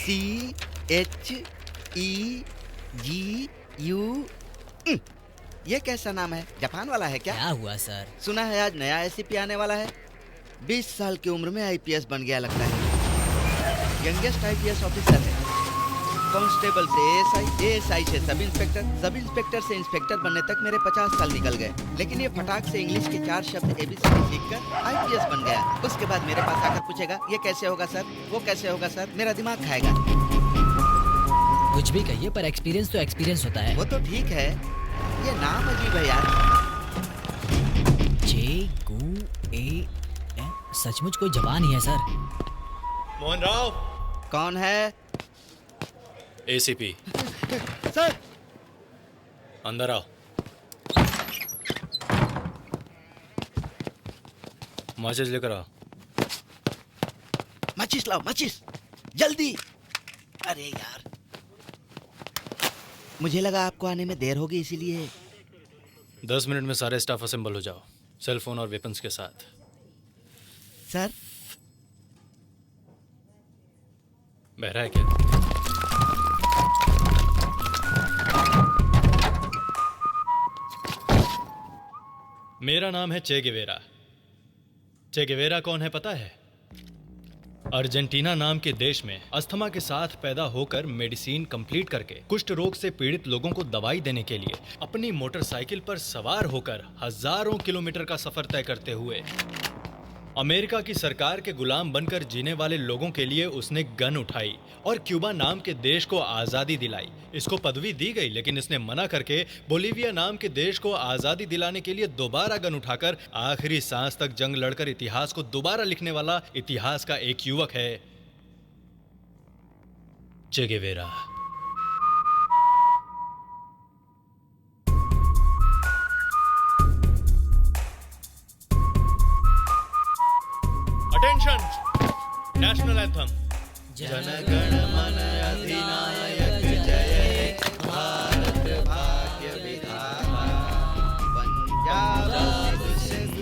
CHEGU। ये कैसा नाम है? जापान वाला है क्या? क्या हुआ सर? सुना है आज नया एसीपी आने वाला है। 20 साल की उम्र में आईपीएस बन गया लगता है। यंगेस्ट आईपीएस ऑफिसर है। कांस्टेबल से एएसआई से सब इंस्पेक्टर से इंस्पेक्टर बनने तक मेरे 50 साल निकल गए, लेकिन ये फटाक से इंग्लिश के 4 शब्द एबीसीडी सीखकर आईपीएस बन गया। उसके बाद मेरे पास आकर पूछेगा ये कैसे होगा सर, वो कैसे होगा सर, मेरा दिमाग खाएगा। कुछ भी कहिए पर एक्सपीरियंस तो एक्सपीरियंस होता है। वो तो ठीक है, ये नाम अजीब है यार। JGU सचमुच कोई जवान ही है सर। मोहन राव। कौन है? एसीपी। सर अंदर आओ। माचिस लेकर आओ। माचिस लाओ, माचिस जल्दी। अरे यार, मुझे लगा आपको आने में देर होगी इसीलिए। 10 मिनट में सारे स्टाफ असेंबल हो जाओ, सेल फोन और वेपन्स के साथ। सर बहरा है क्या? मेरा नाम है चे गेवेरा। चे गेवेरा कौन है पता है? अर्जेंटीना नाम के देश में अस्थमा के साथ पैदा होकर मेडिसिन कंप्लीट करके कुष्ठ रोग से पीड़ित लोगों को दवाई देने के लिए अपनी मोटरसाइकिल पर सवार होकर हजारों किलोमीटर का सफर तय करते हुए अमेरिका की सरकार के गुलाम बनकर जीने वाले लोगों के लिए उसने गन उठाई और क्यूबा नाम के देश को आजादी दिलाई। इसको पदवी दी गई, लेकिन इसने मना करके बोलीविया नाम के देश को आजादी दिलाने के लिए दोबारा गन उठाकर आखिरी सांस तक जंग लड़कर इतिहास को दोबारा लिखने वाला इतिहास का एक युवक है चे Guevara. Attention, national anthem. Jana Gana मन अधिनायक जय हे, भारत भाग्य विधाता, पंजाब सिंध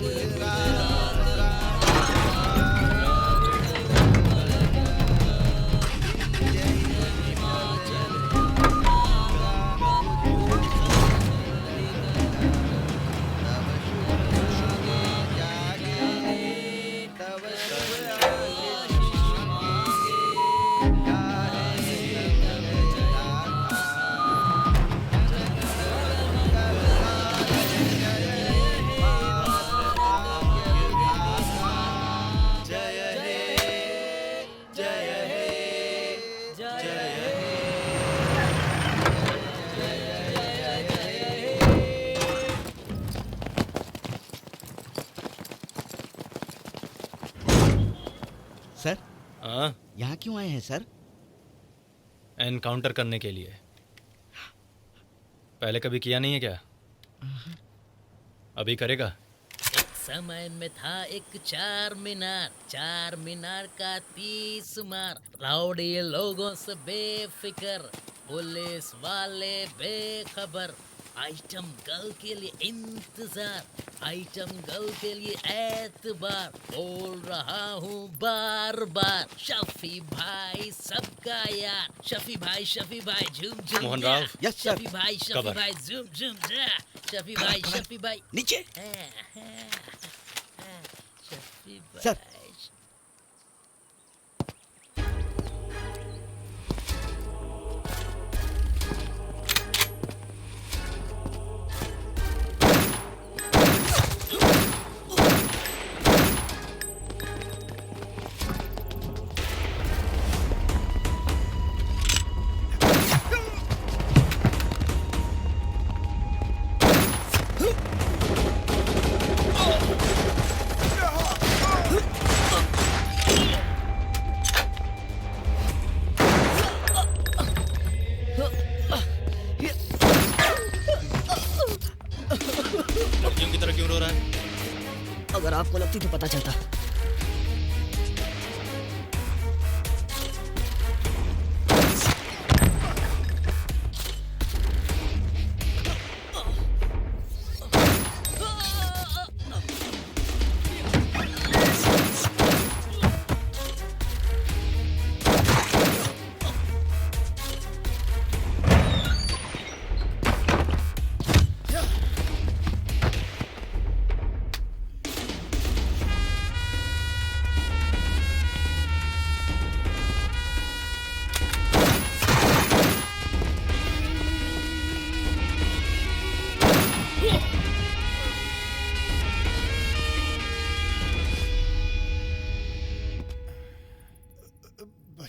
सर, यहाँ क्यों आए हैं सर? एनकाउंटर करने के लिए। पहले कभी किया नहीं है क्या? अभी करेगा? एक समय में था एक चार मीनार का 30 मार। राउडी लोगों से बेफिक्र, पुलिस वाले बेखबर। आइटम गर्ल के लिए इंतजार, आइटम गर्ल के लिए एतबार। बोल रहा हूँ बार बार, शफी भाई सबका यार। शफी भाई झूम झूम। मोहन राव। Yes sir. शफी भाई झूम झूम। शफी भाई नीचे। शफी भाई। सर। लड़कियों की तरह क्यों रो रहा है? अगर आपको लगती तो पता चलता।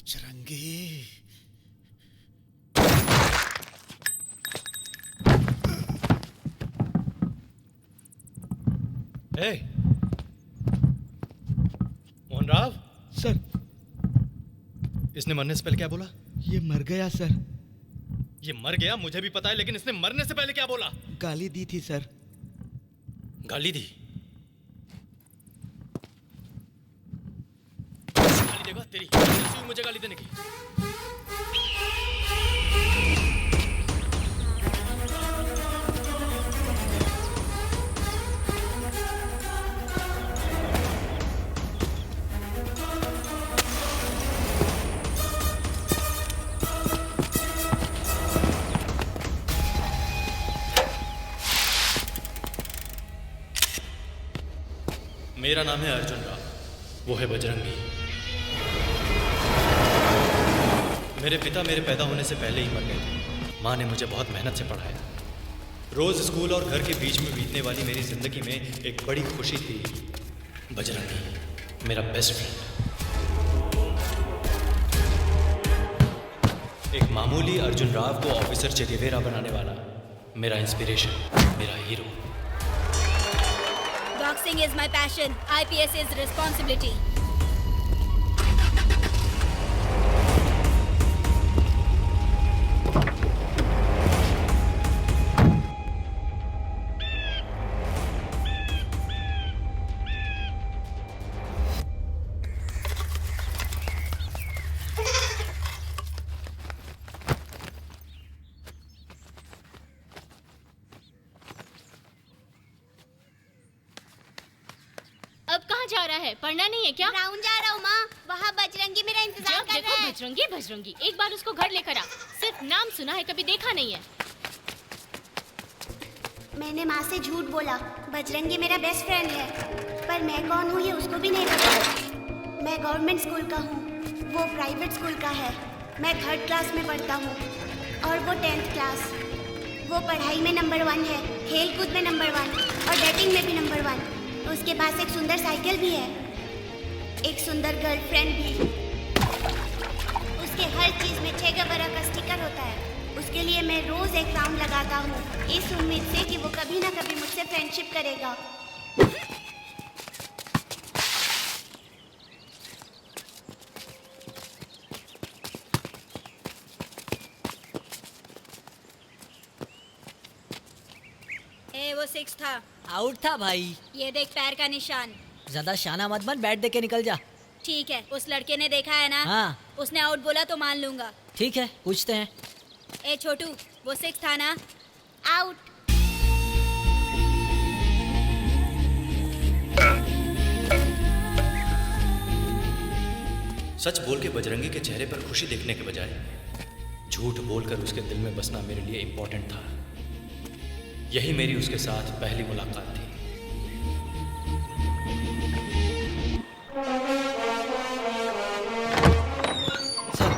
बजरंगी। ए, मोहन राव, सर इसने मरने से पहले क्या बोला? ये मर गया सर। ये मर गया मुझे भी पता है, लेकिन इसने मरने से पहले क्या बोला? गाली दी थी सर। गाली दी? गाली देगा तेरी? कैसी हुई मुझे गाली देने की? मेरा नाम है अर्जुन राव, वो है बजरंगी। मेरे पिता मेरे पैदा होने से पहले ही मर गए थे। माँ ने मुझे बहुत मेहनत से पढ़ाया। रोज स्कूल और घर के बीच में बीतने वाली मेरी जिंदगी में एक बड़ी खुशी थी, बजरंगी, मेरा बेस्ट फ्रेंड। एक मामूली अर्जुन राव को ऑफिसर चे गेवेरा बनाने वाला मेरा इंस्पिरेशन, मेरा hero. Boxing is my passion. IPS is responsibility. अब कहाँ जा रहा है? पढ़ना नहीं है क्या? राउंड जा रहा हूँ माँ। वहाँ बजरंगी मेरा इंतजार जब कर देखो रहा है। बजरंगी बजरंगी, एक बार उसको घर लेकर आ। सिर्फ नाम सुना है, कभी देखा नहीं है। मैंने माँ से झूठ बोला। बजरंगी मेरा बेस्ट फ्रेंड है, पर मैं कौन हूँ ये उसको भी नहीं पता। मैं गवर्नमेंट स्कूल का हूँ, वो प्राइवेट स्कूल का है। मैं 3rd क्लास में पढ़ता हूँ और वो 10th क्लास। वो पढ़ाई में नंबर 1 है, खेल कूद में नंबर 1 और डेटिंग में भी नंबर 1। उसके पास एक सुंदर साइकिल भी है, एक सुंदर गर्लफ्रेंड भी। उसके हर चीज में चे गेवेरा का स्टिकर होता है। उसके लिए मैं रोज एक राउंड लगाता हूँ, इस उम्मीद से कि वो कभी ना कभी मुझसे फ्रेंडशिप करेगा। वो 6 था। आउट था भाई। ये देख पैर का निशान। ज्यादा शाना मत बन, बैट दे के निकल जा। ठीक है, उस लड़के ने देखा है ना? हाँ। उसने आउट बोला तो मान लूंगा। ठीक है, पूछते हैं। ए छोटू, वो 6 था ना? आउट। सच बोल के बजरंगी के चेहरे पर खुशी देखने के बजाय झूठ बोलकर उसके दिल में बसना मेरे लिए इम्पोर्टेंट था। यही मेरी उसके साथ पहली मुलाकात थी। सर,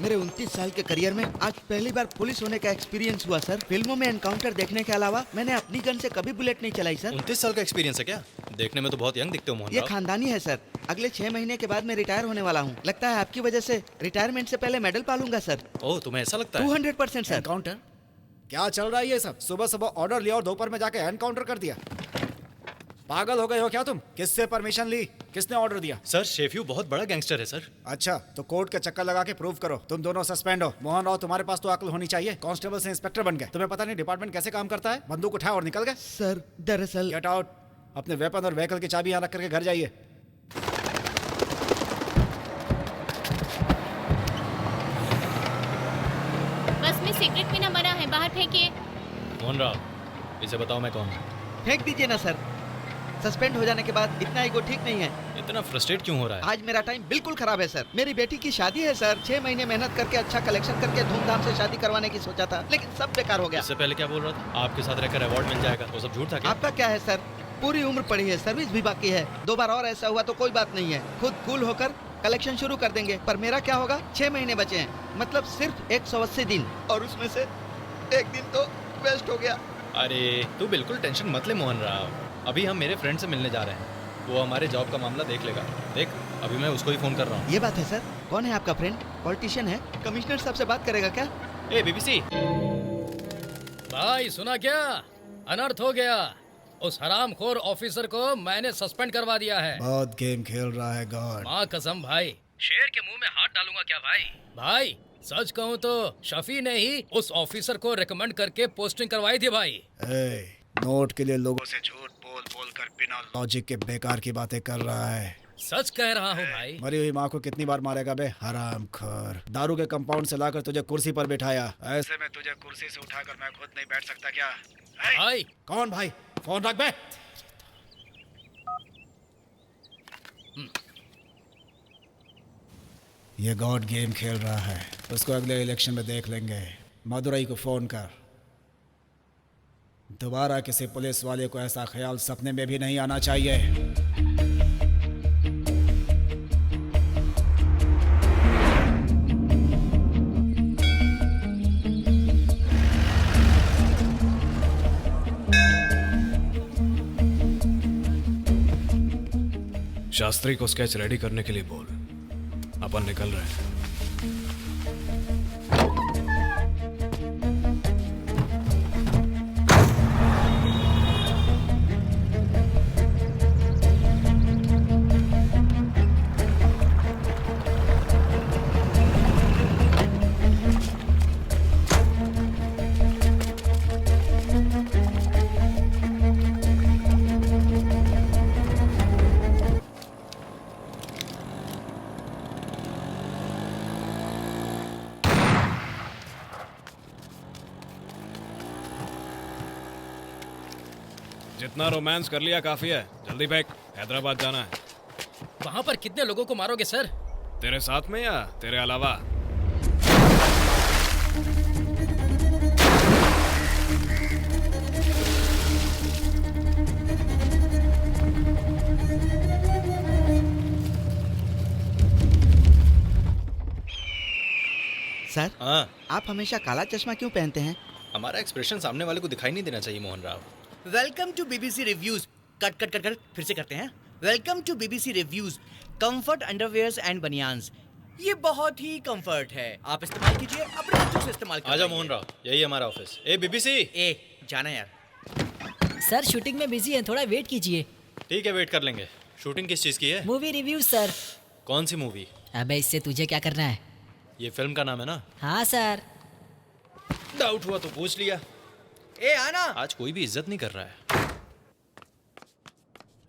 मेरे 29 साल के करियर में आज पहली बार पुलिस होने का एक्सपीरियंस हुआ सर। फिल्मों में एनकाउंटर देखने के अलावा मैंने अपनी गन से कभी बुलेट नहीं चलाई सर। 29 साल का एक्सपीरियंस है क्या? देखने में तो बहुत यंग दिखते हो मोहन ये राव। खानदानी है सर। अगले 6 महीने के बाद मैं रिटायर होने वाला हूँ। लगता है आपकी वजह से रिटायरमेंट से पहले मेडल पालूंगा सर। ओह, तुम्हें ऐसा लगता है? 200% सर। एनकाउंटर? क्या चल रहा है ये सब? सुबह सुबह ऑर्डर लिया और दोपहर में जाके एनकाउंटर कर दिया। पागल हो गए हो क्या तुम? किससे परमिशन ली? किसने ऑर्डर दिया? सर, शेफ्यू बहुत बड़ा गैंगस्टर है सर। अच्छा, तो कोर्ट के चक्कर लगा के प्रूव करो। तुम दोनों सस्पेंड हो। मोहन राव, तुम्हारे पास तो अक्ल होनी चाहिए। कांस्टेबल से इंस्पेक्टर बन गए। तुम्हें पता नहीं डिपार्टमेंट कैसे काम करता है? बंदूक उठाया और निकल गए। सर दरअसल गेट आउट। अपने वेपन और व्हीकल की चाबी यहाँ रख करके घर जाइए। बस में सिगरेट पीना मना है, बाहर फेंकिए। मोहन राव, इसे बताओ मैं कौन हूँ? फेंक दीजिए ना सर। सस्पेंड हो जाने के बाद इतना ईगो ठीक नहीं है। इतना फ्रस्ट्रेट क्यों हो रहा है? आज मेरा टाइम बिल्कुल खराब है सर। मेरी बेटी की शादी है सर। 6 महीने मेहनत करके अच्छा कलेक्शन करके धूमधाम से शादी करवाने की सोचा था, लेकिन सब बेकार हो गया। इससे पहले क्या बोल रहा था? आपके साथ रहकर अवार्ड मिल जाएगा, वो सब झूठ था क्या? आपका क्या है सर? पूरी उम्र पड़ी है, सर्विस भी बाकी है। 2 बार और ऐसा हुआ तो कोई बात नहीं है, खुद कूल होकर कलेक्शन शुरू कर देंगे। पर मेरा क्या होगा? 6 महीने बचे हैं, मतलब सिर्फ 180 दिन, और उसमें से 1 दिन तो वेस्ट हो गया। अरे तू बिल्कुल टेंशन मत ले मोहन राव। अभी हम मेरे फ्रेंड से मिलने जा रहे हैं, वो हमारे जॉब का मामला देख लेगा। देख अभी मैं उसको ही फोन कर रहा हूँ। ये बात है सर, कौन है आपका फ्रेंड? पॉलिटिशियन है? कमिश्नर साहब से बात करेगा क्या? ए बीबीसी, भाई सुना क्या? अनर्थ हो गया। उस हरामखोर ऑफिसर को मैंने सस्पेंड करवा दिया है। बहुत गेम खेल रहा है गॉड। माँ कसम भाई, शेर के मुंह में हाथ डालूंगा क्या भाई? भाई सच कहूँ तो शफी ने ही उस ऑफिसर को रिकमेंड करके पोस्टिंग करवाई थी भाई। नोट के लिए लोगों से झूठ बोल बोल कर बिना लॉजिक के बेकार की बातें कर रहा है। सच कह रहा हूँ भाई। मरी हुई माँ को कितनी बार मारेगा बे हरामखोर। दारू के कंपाउंड से लाकर तुझे कुर्सी पर बिठाया, ऐसे में तुझे कुर्सी से उठाकर मैं खुद नहीं बैठ सकता क्या? भाई कौन भाई? फोन रख बे। ये गॉड गेम खेल रहा है, उसको अगले इलेक्शन में देख लेंगे। मदुरई को फोन कर। दोबारा किसी पुलिस वाले को ऐसा ख्याल सपने में भी नहीं आना चाहिए। शास्त्री को स्केच रेडी करने के लिए बोल, अपन निकल रहे हैं। जितना रोमांस कर लिया काफी है, जल्दी बैक, हैदराबाद जाना है। वहाँ पर कितने लोगों को मारोगे सर? तेरे साथ में या तेरे अलावा? सर, हाँ, आप हमेशा काला चश्मा क्यों पहनते हैं? हमारा एक्सप्रेशन सामने वाले को दिखाई नहीं देना चाहिए Mohan Rao. Welcome to BBC reviews. Cut cut cut cut फिर से करते हैं। Welcome to BBC reviews. Comfort underwears and banians, ये बहुत ही कंफर्ट है, आप इस्तेमाल कीजिए, अपने बच्चों से इस्तेमाल कीजिए। आजा मोहन राव, यही हमारा ऑफिस। ए बीबीसी, ए जाना यार। सर शूटिंग में बिजी हैं, थोड़ा वेट कीजिए। ठीक है वेट कर लेंगे। शूटिंग किस चीज की है? Movie review sir. कौन सी मूवी? अबे इससे तुझे क्या करना है? ये फिल्म का नाम है ना? हाँ सर। डाउट हुआ तो पूछ लिया। ए आना। आज कोई भी इज्जत नहीं कर रहा है।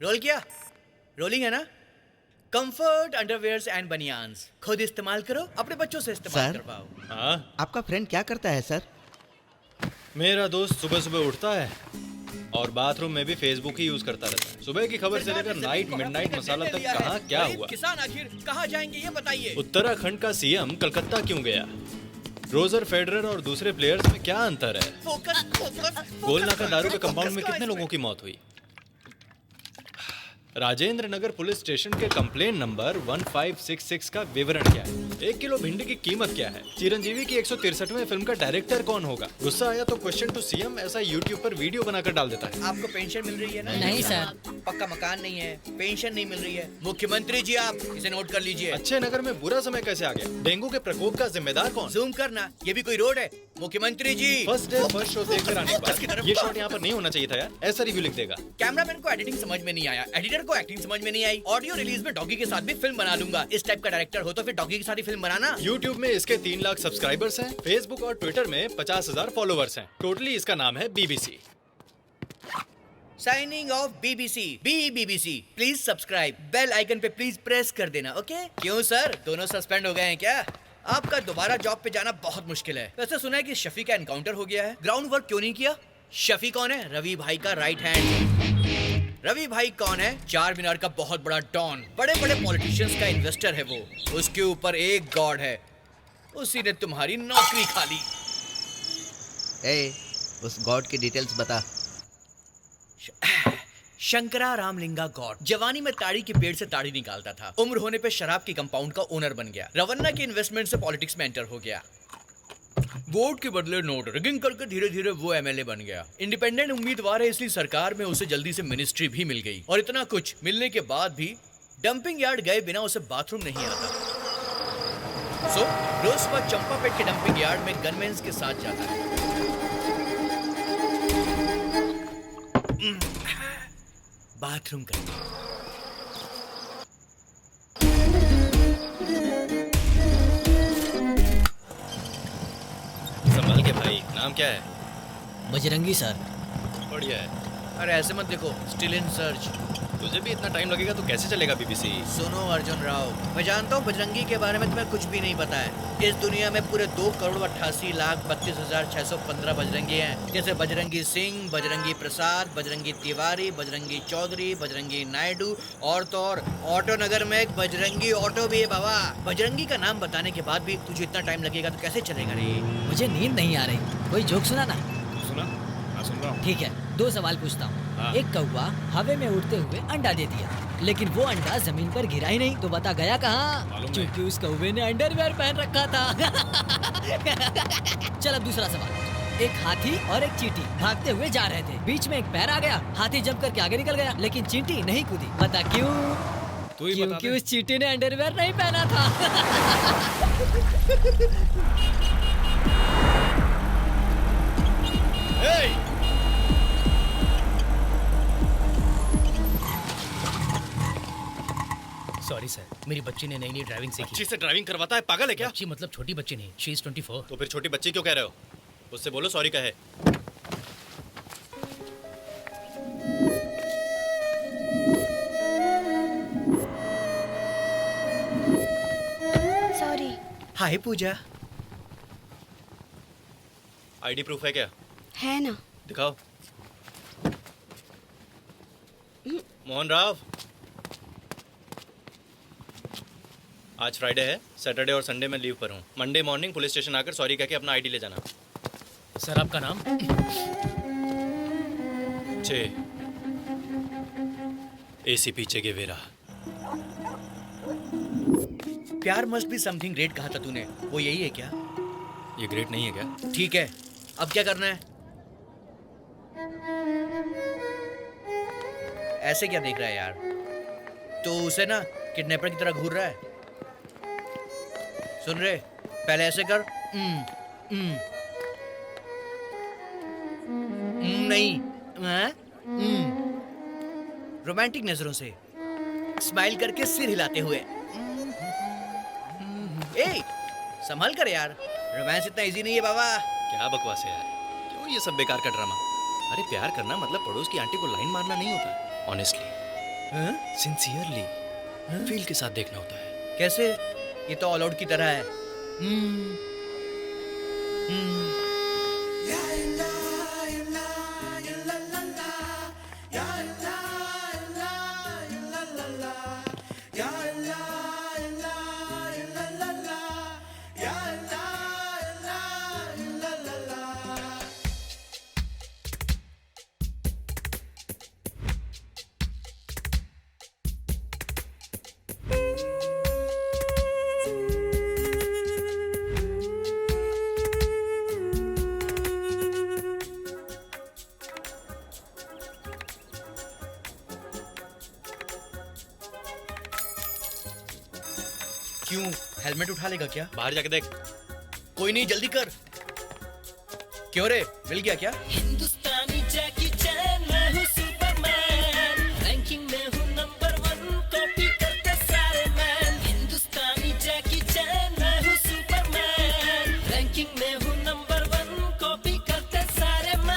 रोल किया? रोलिंग है ना? कंफर्ट अंडरवेयर्स एंड बनियान्स, खुद इस्तेमाल करो, अपने बच्चों से इस्तेमाल सर? करवाओ। हाँ, आपका फ्रेंड क्या करता है सर? मेरा दोस्त सुबह सुबह उठता है और बाथरूम में भी फेसबुक ही यूज करता रहता है। सुबह की खबर से लेकर नाइट मिडनाइट मसाला तक कहाँ क्या हुआ। किसान आखिर कहाँ जाएंगे ये बताइए। उत्तराखंड का सीएम कलकत्ता क्यों गया? रोजर फेडरर और दूसरे प्लेयर्स में क्या अंतर है? Focus focus. गोलनाका दारू के कंपाउंड में कितने लोगों की मौत हुई? राजेंद्र नगर पुलिस स्टेशन के कंप्लेन नंबर 1566 का विवरण क्या है? 1 किलो भिंडी की कीमत क्या है? चिरंजीवी की 163वें फिल्म का डायरेक्टर कौन होगा? गुस्सा आया तो क्वेश्चन टू सीएम ऐसा यूट्यूब पर वीडियो बनाकर डाल देता है। आपको पेंशन मिल रही है ना? नहीं सर। पक्का मकान नहीं है, पेंशन नहीं मिल रही है। मुख्यमंत्री जी आप इसे नोट कर लीजिए। अच्छे नगर में बुरा समय कैसे आ गया? डेंगू के प्रकोप का जिम्मेदार कौन? जूम करना, ये भी कोई रोड है? मुख्यमंत्री जी। फर्स्ट डे फर्स्ट शो देखकर आने के बाद ये शॉट यहाँ पर नहीं होना चाहिए था यार, ऐसा रिव्यू लिख देगा। कैमरामैन को एडिटिंग समझ में नहीं आया, एडिटर को एक्टिंग समझ में नहीं आई, ऑडियो रिलीज में डॉगी के साथ भी फिल्म बना लूंगा। इस टाइप का डायरेक्टर हो तो फिर डॉगी के साथ ही फिल्म बनाना। YouTube में इसके 3 लाख सब्सक्राइबर्स हैं, Facebook और Twitter में 50,000 फॉलोवर्स हैं। टोटली इसका नाम है BBC। Signing off BBC. BBC please subscribe, bell icon पे प्लीज प्रेस कर देना। ओके? क्यों सर, दोनों सस्पेंड हो गए हैं क्या? आपका दोबारा जॉब पे जाना बहुत मुश्किल है। वैसे सुना है कि शफी का एनकाउंटर हो गया है, ग्राउंड वर्क क्यों नहीं किया? शफी कौन है? रवि भाई का राइट हैंड। रवि भाई कौन है? चार मीनार का बहुत बड़ा डॉन, बड़े बड़े पॉलिटिशियंस का इन्वेस्टर है वो। उसके ऊपर एक गॉड है, उसी ने तुम्हारी नौकरी खा ली। ए, उस गॉड की डिटेल्स बता। शंकरा रामलिंगा गॉड जवानी में ताड़ी के पेड़ से ताड़ी निकालता था, उम्र होने पे शराब की कंपाउंड का ओनर बन गया, रवन्ना के इन्वेस्टमेंट से पॉलिटिक्स में एंटर हो गया, वोट के बदले नोट रिगिंग करके धीरे धीरे वो एमएलए बन गया। इंडिपेंडेंट उम्मीदवार है इसलिए सरकार में उसे जल्दी से मिनिस्ट्री भी मिल गई, और इतना कुछ मिलने के बाद भी डंपिंग यार्ड गए बिना उसे बाथरूम नहीं आता। सो रोज सुबह चंपापेट के डंपिंग यार्ड में गनमैन्स के साथ जाता है। बाथरूम करने। संभाल के भाई, नाम क्या है? बजरंगी सर। बढ़िया है। अरे ऐसे मत देखो, स्टिल इन सर्च। तुझे भी इतना टाइम लगेगा तो कैसे चलेगा बीबीसी? सुनो अर्जुन राव, मैं जानता हूँ बजरंगी के बारे में तुम्हें कुछ भी नहीं पता है। इस दुनिया में पूरे 2,88,32,615 बजरंगी हैं। जैसे बजरंगी सिंह, बजरंगी प्रसाद, बजरंगी तिवारी, बजरंगी चौधरी, बजरंगी नायडू और तो और ऑटो नगर में एक बजरंगी ऑटो भी है बाबा। बजरंगी का नाम बताने के बाद भी तुझे इतना टाइम लगेगा तो कैसे चलेगा रे? मुझे नींद नहीं आ रही, कोई जोक सुना ना। सुना? हाँ सुन रहा हूँ। ठीक है, 2 सवाल पूछता हूँ। हाँ। एक कौवा हवा में उड़ते हुए अंडा दे दिया, लेकिन वो अंडा जमीन पर गिरा ही नहीं, तो बता गया कहाँ? मालूम नहीं। क्योंकि उस कौवे ने अंडरवेयर पहन रखा था। चल अब दूसरा सवाल। एक हाथी और एक चींटी भागते हुए जा रहे थे, बीच में एक पैर आ गया, हाथी जंप करके आगे निकल गया, लेकिन चींटी नहीं कूदी। बता क्यों? तू ही बता क्योंकि दे। उस चींटी ने अंडरवेयर नहीं पहना था। सॉरी सर, मेरी बच्ची ने नई नई ड्राइविंग सीखी। बच्ची से ड्राइविंग करवाता है? पागल है क्या? बच्ची मतलब छोटी बच्ची नहीं, शी इज 24। तो फिर छोटी बच्ची क्यों कह रहे हो? उससे बोलो सॉरी कहे। सॉरी। हाय पूजा। आईडी प्रूफ है क्या? है ना? दिखाओ। मोहन राव, आज फ्राइडे है, सैटरडे और संडे में लीव पर हूँ। मंडे मॉर्निंग पुलिस स्टेशन आकर सॉरी कह के अपना आईडी ले जाना। सर आपका नाम? चे एसीपी चे गेवेरा। प्यार मस्ट बी समथिंग ग्रेट कहा था तूने, वो यही है क्या? ये ग्रेट नहीं है क्या? ठीक है, अब क्या करना है? ऐसे क्या देख रहा है यार? तो उसे ना किडनैपर की तरह घूर रहा है। सुन रहे, पहले ऐसे कर। नहीं, रोमांटिक नजरों से स्माइल करके सिर हिलाते हुए। ए, संभल कर यार, रोमांस इतना इजी नहीं है बाबा। क्या बकवास है यार, क्यों ये सब बेकार का ड्रामा? अरे प्यार करना मतलब पड़ोस की आंटी को लाइन मारना नहीं होता। ऑनेस्टली, सिंसियरली, फील के साथ देखना होता है। कैसे? ये तो ऑल आउट की तरह है। क्यों, हेलमेट उठा लेगा क्या? बाहर जाके देख। कोई नहीं, जल्दी कर। क्यों रे, मिल गया क्या? हिंदुस्तानी जैकी चैन, मैं हूँ सुपरमैन, रैंकिंग में हूँ नंबर 1, कॉपी करते सारे मैन। हिंदुस्तानी जैकी चैन, मैं हूँ सुपरमैन, रैंकिंग में हूँ नंबर 1, कॉपी करते सारे मैन।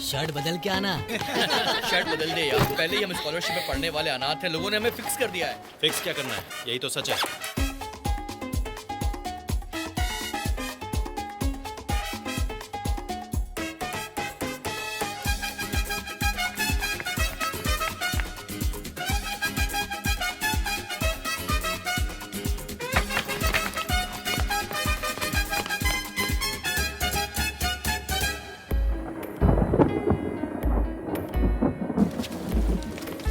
शर्ट बदल के आना। शर्ट बदल दे यार, पहले ही हम स्कॉलरशिप में पढ़ने वाले अनाथ हैं, लोगों ने हमें फिक्स कर दिया है। फिक्स क्या करना है, यही तो सच है।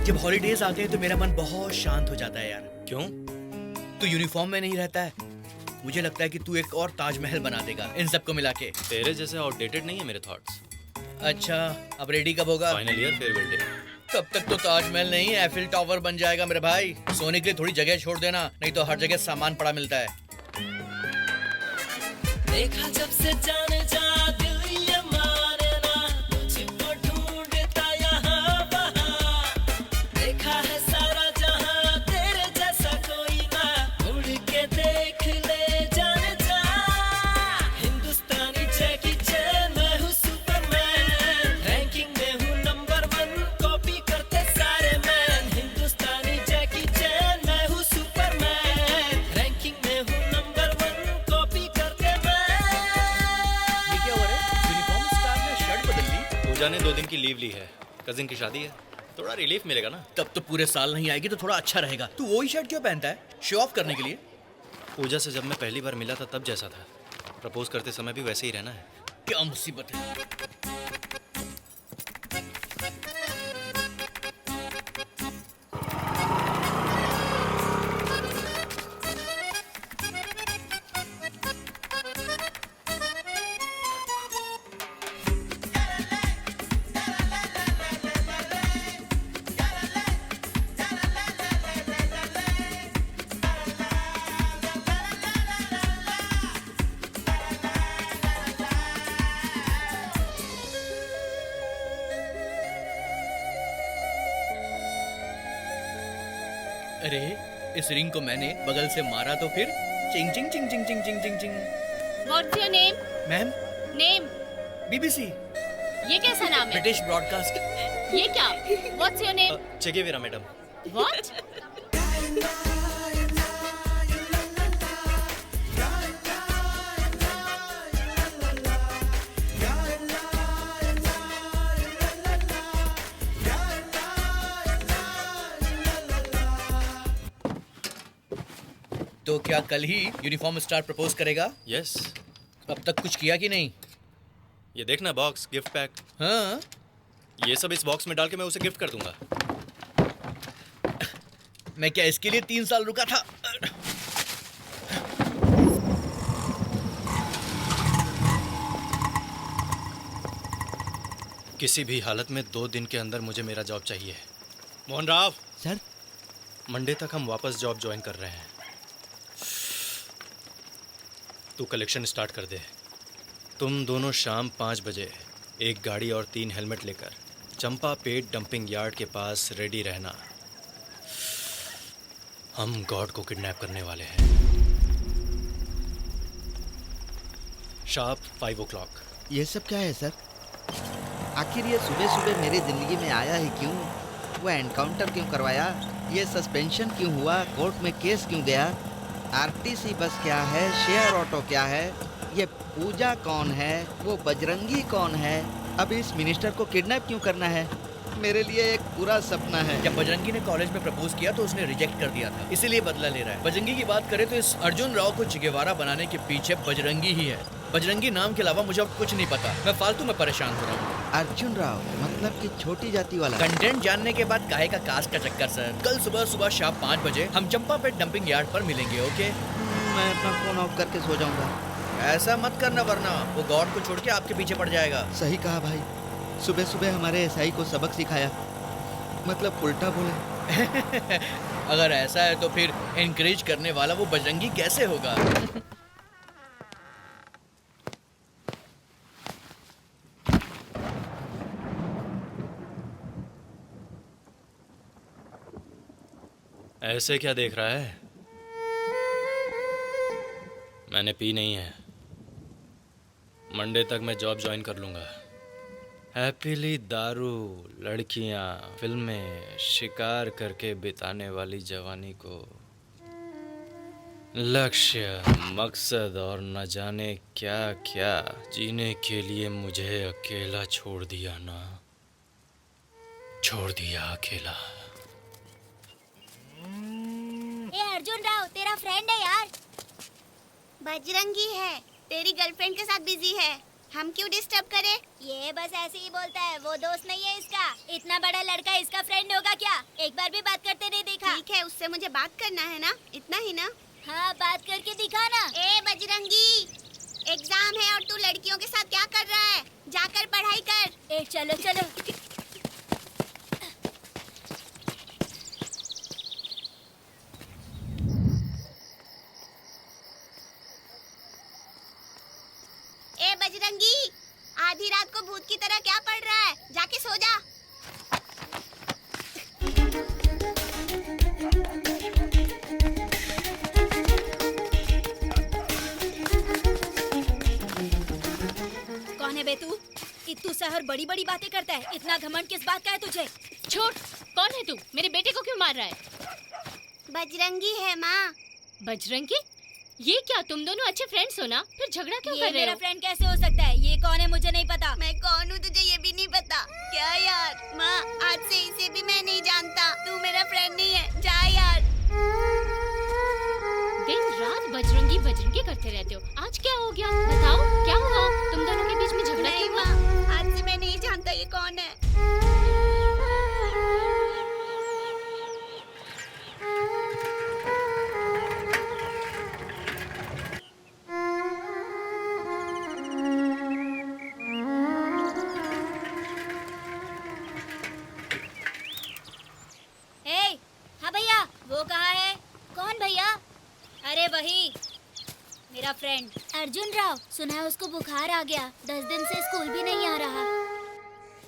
जब हॉलीडेज आते हैं तो मेरा मन बहुत शांत हो जाता है यार। क्यों? तू यूनिफॉर्म में नहीं रहता है, मुझे लगता है कि तू एक और ताजमहल बना देगा इन सबको मिला के। तेरे जैसे आउटडेटेड नहीं है मेरे थॉट्स। अच्छा, अब रेडी कब होगा? Final year farewell day. तब तक तो ताजमहल नहीं एफिल टावर बन जाएगा मेरे भाई। सोने के लिए थोड़ी जगह छोड़ देना, नहीं तो हर जगह सामान पड़ा मिलता है। देखा जब से जाने जा दिल ये माने ना, तुझको ढूंढता यहाँ वहाँ। देखा है सारा जहाँ तेरे जैसा कोई ना, उड़ के देख ले जाने जा। हिंदुस्तानी जैकी चैन मैं हूँ सुपरमैन, रैंकिंग में हूँ नंबर 1, कॉपी करते सारे मैन। हिंदुस्तानी जैकी चैन मैं हूँ सुपरमैन, रैंकिंग में हूँ नंबर 1, कॉपी करते मैन। ये क्या हो रहा है? यूनिफॉर्म स्टार ने शर्ट बदल ली। पूजा ने 2 दिन की लीव ली है, कजिन की शादी है, थोड़ा रिलीफ मिलेगा ना। तब तो पूरे साल नहीं आएगी तो थोड़ा अच्छा रहेगा। तू वही शर्ट क्यों पहनता है? शो ऑफ करने के लिए? पूजा से जब मैं पहली बार मिला था तब जैसा था, प्रपोज करते समय भी वैसे ही रहना है। क्या मुसीबत है। अरे इस रिंग को मैंने बगल से मारा तो फिर चिंग चिंग चिंग चिंग चिंग चिंग चिंग चिंग। What's your name? Ma'am, name? BBC, ये कैसा नाम है? British broadcast. ये क्या? What's your name? Che Guevara madam. What? तो क्या कल ही यूनिफॉर्म स्टार प्रपोज करेगा? यस। अब तक कुछ किया कि नहीं? ये देखना बॉक्स, गिफ्ट पैक, हाँ, ये सब इस बॉक्स में डाल के मैं उसे गिफ्ट कर दूंगा। मैं क्या इसके लिए 3 साल रुका था? किसी भी हालत में 2 दिन के अंदर मुझे मेरा जॉब चाहिए। मोहन राव सर, मंडे तक हम वापस जॉब ज्वाइन कर रहे हैं। तू कलेक्शन स्टार्ट कर दे। तुम दोनों शाम 5 बजे एक गाड़ी और 3 हेलमेट लेकर चंपा पेट डंपिंग यार्ड के पास रेडी रहना। हम गॉड को किडनैप करने वाले हैं। Sharp 5 o'clock। ये सब क्या है सर? आखिर ये सुबह सुबह मेरी जिंदगी में आया ही क्यों? वो एनकाउंटर क्यों करवाया? ये सस्पेंशन क्यों हुआ? कोर्ट में केस क्यों गया? आरटीसी बस क्या है? शेयर ऑटो क्या है? ये पूजा कौन है? वो बजरंगी कौन है? अब इस मिनिस्टर को किडनैप क्यों करना है? मेरे लिए एक पूरा सपना है। जब बजरंगी ने कॉलेज में प्रपोज किया तो उसने रिजेक्ट कर दिया था, इसीलिए बदला ले रहा है। बजरंगी की बात करें तो इस अर्जुन राव को चिगेवारा बनाने के पीछे बजरंगी ही है। बजरंगी नाम के अलावा मुझे अब कुछ नहीं पता। मैं फालतू में परेशान हो रहा हूँ। अर्जुन राव मतलब कि छोटी जाति वाला? कंटेंट जानने के बाद काहे का कास्ट का चक्कर सर। कल सुबह सुबह शाम 5 बजे हम चंपा पेट डंपिंग यार्ड पर मिलेंगे, ओके? मैं अपना फोन ऑफ करके सो जाऊंगा। ऐसा मत करना वरना वो गॉड को छोड़ के आपके पीछे पड़ जाएगा। सही कहा भाई, सुबह सुबह हमारे एसआई को सबक सिखाया, मतलब उल्टा बोला। अगर ऐसा है तो फिर एनकरेज करने वाला वो बजरंगी कैसे होगा? ऐसे क्या देख रहा है? मैंने पी नहीं है। मंडे तक मैं जॉब ज्वाइन कर लूंगा। हैप्पीली दारू, लड़कियां, फिल्में, शिकार करके बिताने वाली जवानी को लक्ष्य, मकसद और न जाने क्या क्या जीने के लिए मुझे अकेला छोड़ दिया ना, छोड़ दिया अकेला। ए अर्जुन राव, तेरा फ्रेंड है यार। बजरंगी है, तेरी गर्लफ्रेंड के साथ बिजी है। हम क्यों डिस्टर्ब करें? ये बस ऐसे ही बोलता है, वो दोस्त नहीं है इसका। इतना बड़ा लड़का इसका फ्रेंड होगा क्या? एक बार भी बात करते नहीं देखा। ठीक है, उससे मुझे बात करना है ना, इतना ही ना। हाँ, बात करके दिखा ना। ए बजरंगी, एग्जाम है और तू लड़कियों के साथ क्या कर रहा है? जाकर पढ़ाई कर। ए चलो चलो। ए बजरंगी, आधी रात को भूत की तरह क्या पढ़ रहा है? जाके सो जा। कौन है बे तू? इतू सहर बड़ी बड़ी बातें करता है। इतना घमंड किस बात का है तुझे? छोड़, कौन है तू? मेरे बेटे को क्यों मार रहा है? बजरंगी है माँ। बजरंगी? ये क्या, तुम दोनों अच्छे फ्रेंड्स हो ना? फिर झगड़ा क्यों ये कर रहे मेरा हो? फ्रेंड कैसे हो सकता है? ये कौन है मुझे नहीं पता। मैं कौन हूँ तुझे ये भी नहीं पता क्या यार? माँ, आज से इसे भी मैं नहीं जानता। तू मेरा फ्रेंड नहीं है, जा यार। दिन रात बजरंगी बजरंगी करते रहते हो। आज क्या हो गया? बताओ, क्या हुआ? तुम दोनों के बीच में झगड़ा नहीं क्यों हुआ? माँ, आज से मैं नहीं जानता ये कौन है। ए, हाँ भैया, वो कहाँ है? कौन भैया? अरे वही मेरा फ्रेंड अर्जुन राव। सुना है उसको बुखार आ गया, 10 दिन से स्कूल भी नहीं आ रहा।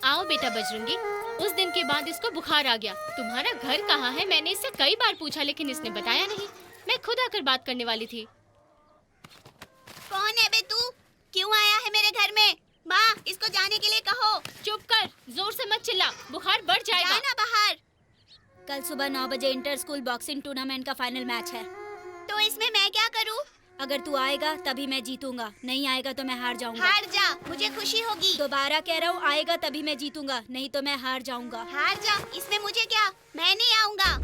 आओ बेटा बजरंगी, उस दिन के बाद इसको बुखार आ गया। तुम्हारा घर कहाँ है? मैंने इससे कई बार पूछा लेकिन इसने बताया नहीं। मैं खुद आकर बात करने वाली थी। कौन है बे तू? क्यों आया है मेरे घर में? माँ, इसको जाने के लिए कहो। चुप कर, जोर से मत चिल्ला, बुखार बढ़ जाएगा। जाना बाहर। कल सुबह 9 बजे इंटर स्कूल बॉक्सिंग टूर्नामेंट का फाइनल मैच है। तो इसमें मैं क्या करूँ? अगर तू आएगा तभी मैं जीतूंगा, नहीं आएगा तो मैं हार जाऊंगा। हार जा, मुझे खुशी होगी। दोबारा कह रहा हूँ, आएगा तभी मैं जीतूंगा, नहीं तो मैं हार जाऊंगा। हार जा, इसमें मुझे क्या? मैं नहीं आऊंगा।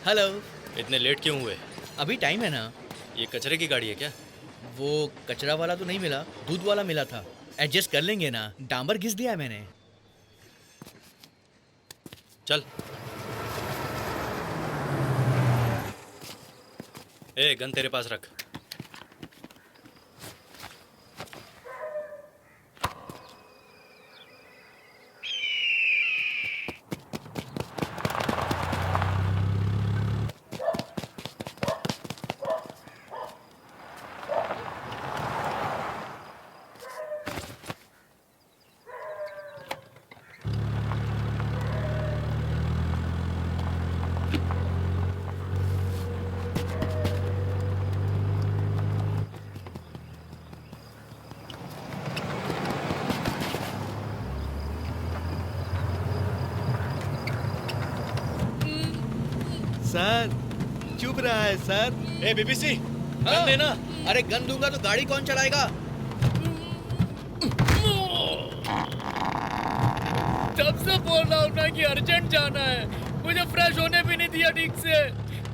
हेलो। इतने लेट क्यों हुए? अभी टाइम है ना। ये कचरे की गाड़ी है क्या? वो कचरा वाला तो नहीं मिला, दूध वाला मिला था। एडजस्ट कर लेंगे ना, डांबर घिस दिया है मैंने। चल। ए, गन तेरे पास रख। सर, चुप रहा है सर। ए बीबीसी, हाँ? गन देना। अरे गन दूंगा तो गाड़ी कौन चलाएगा? तब से बोल रहा हूँ ना कि अर्जेंट जाना है, मुझे फ्रेश होने भी नहीं दिया ठीक से।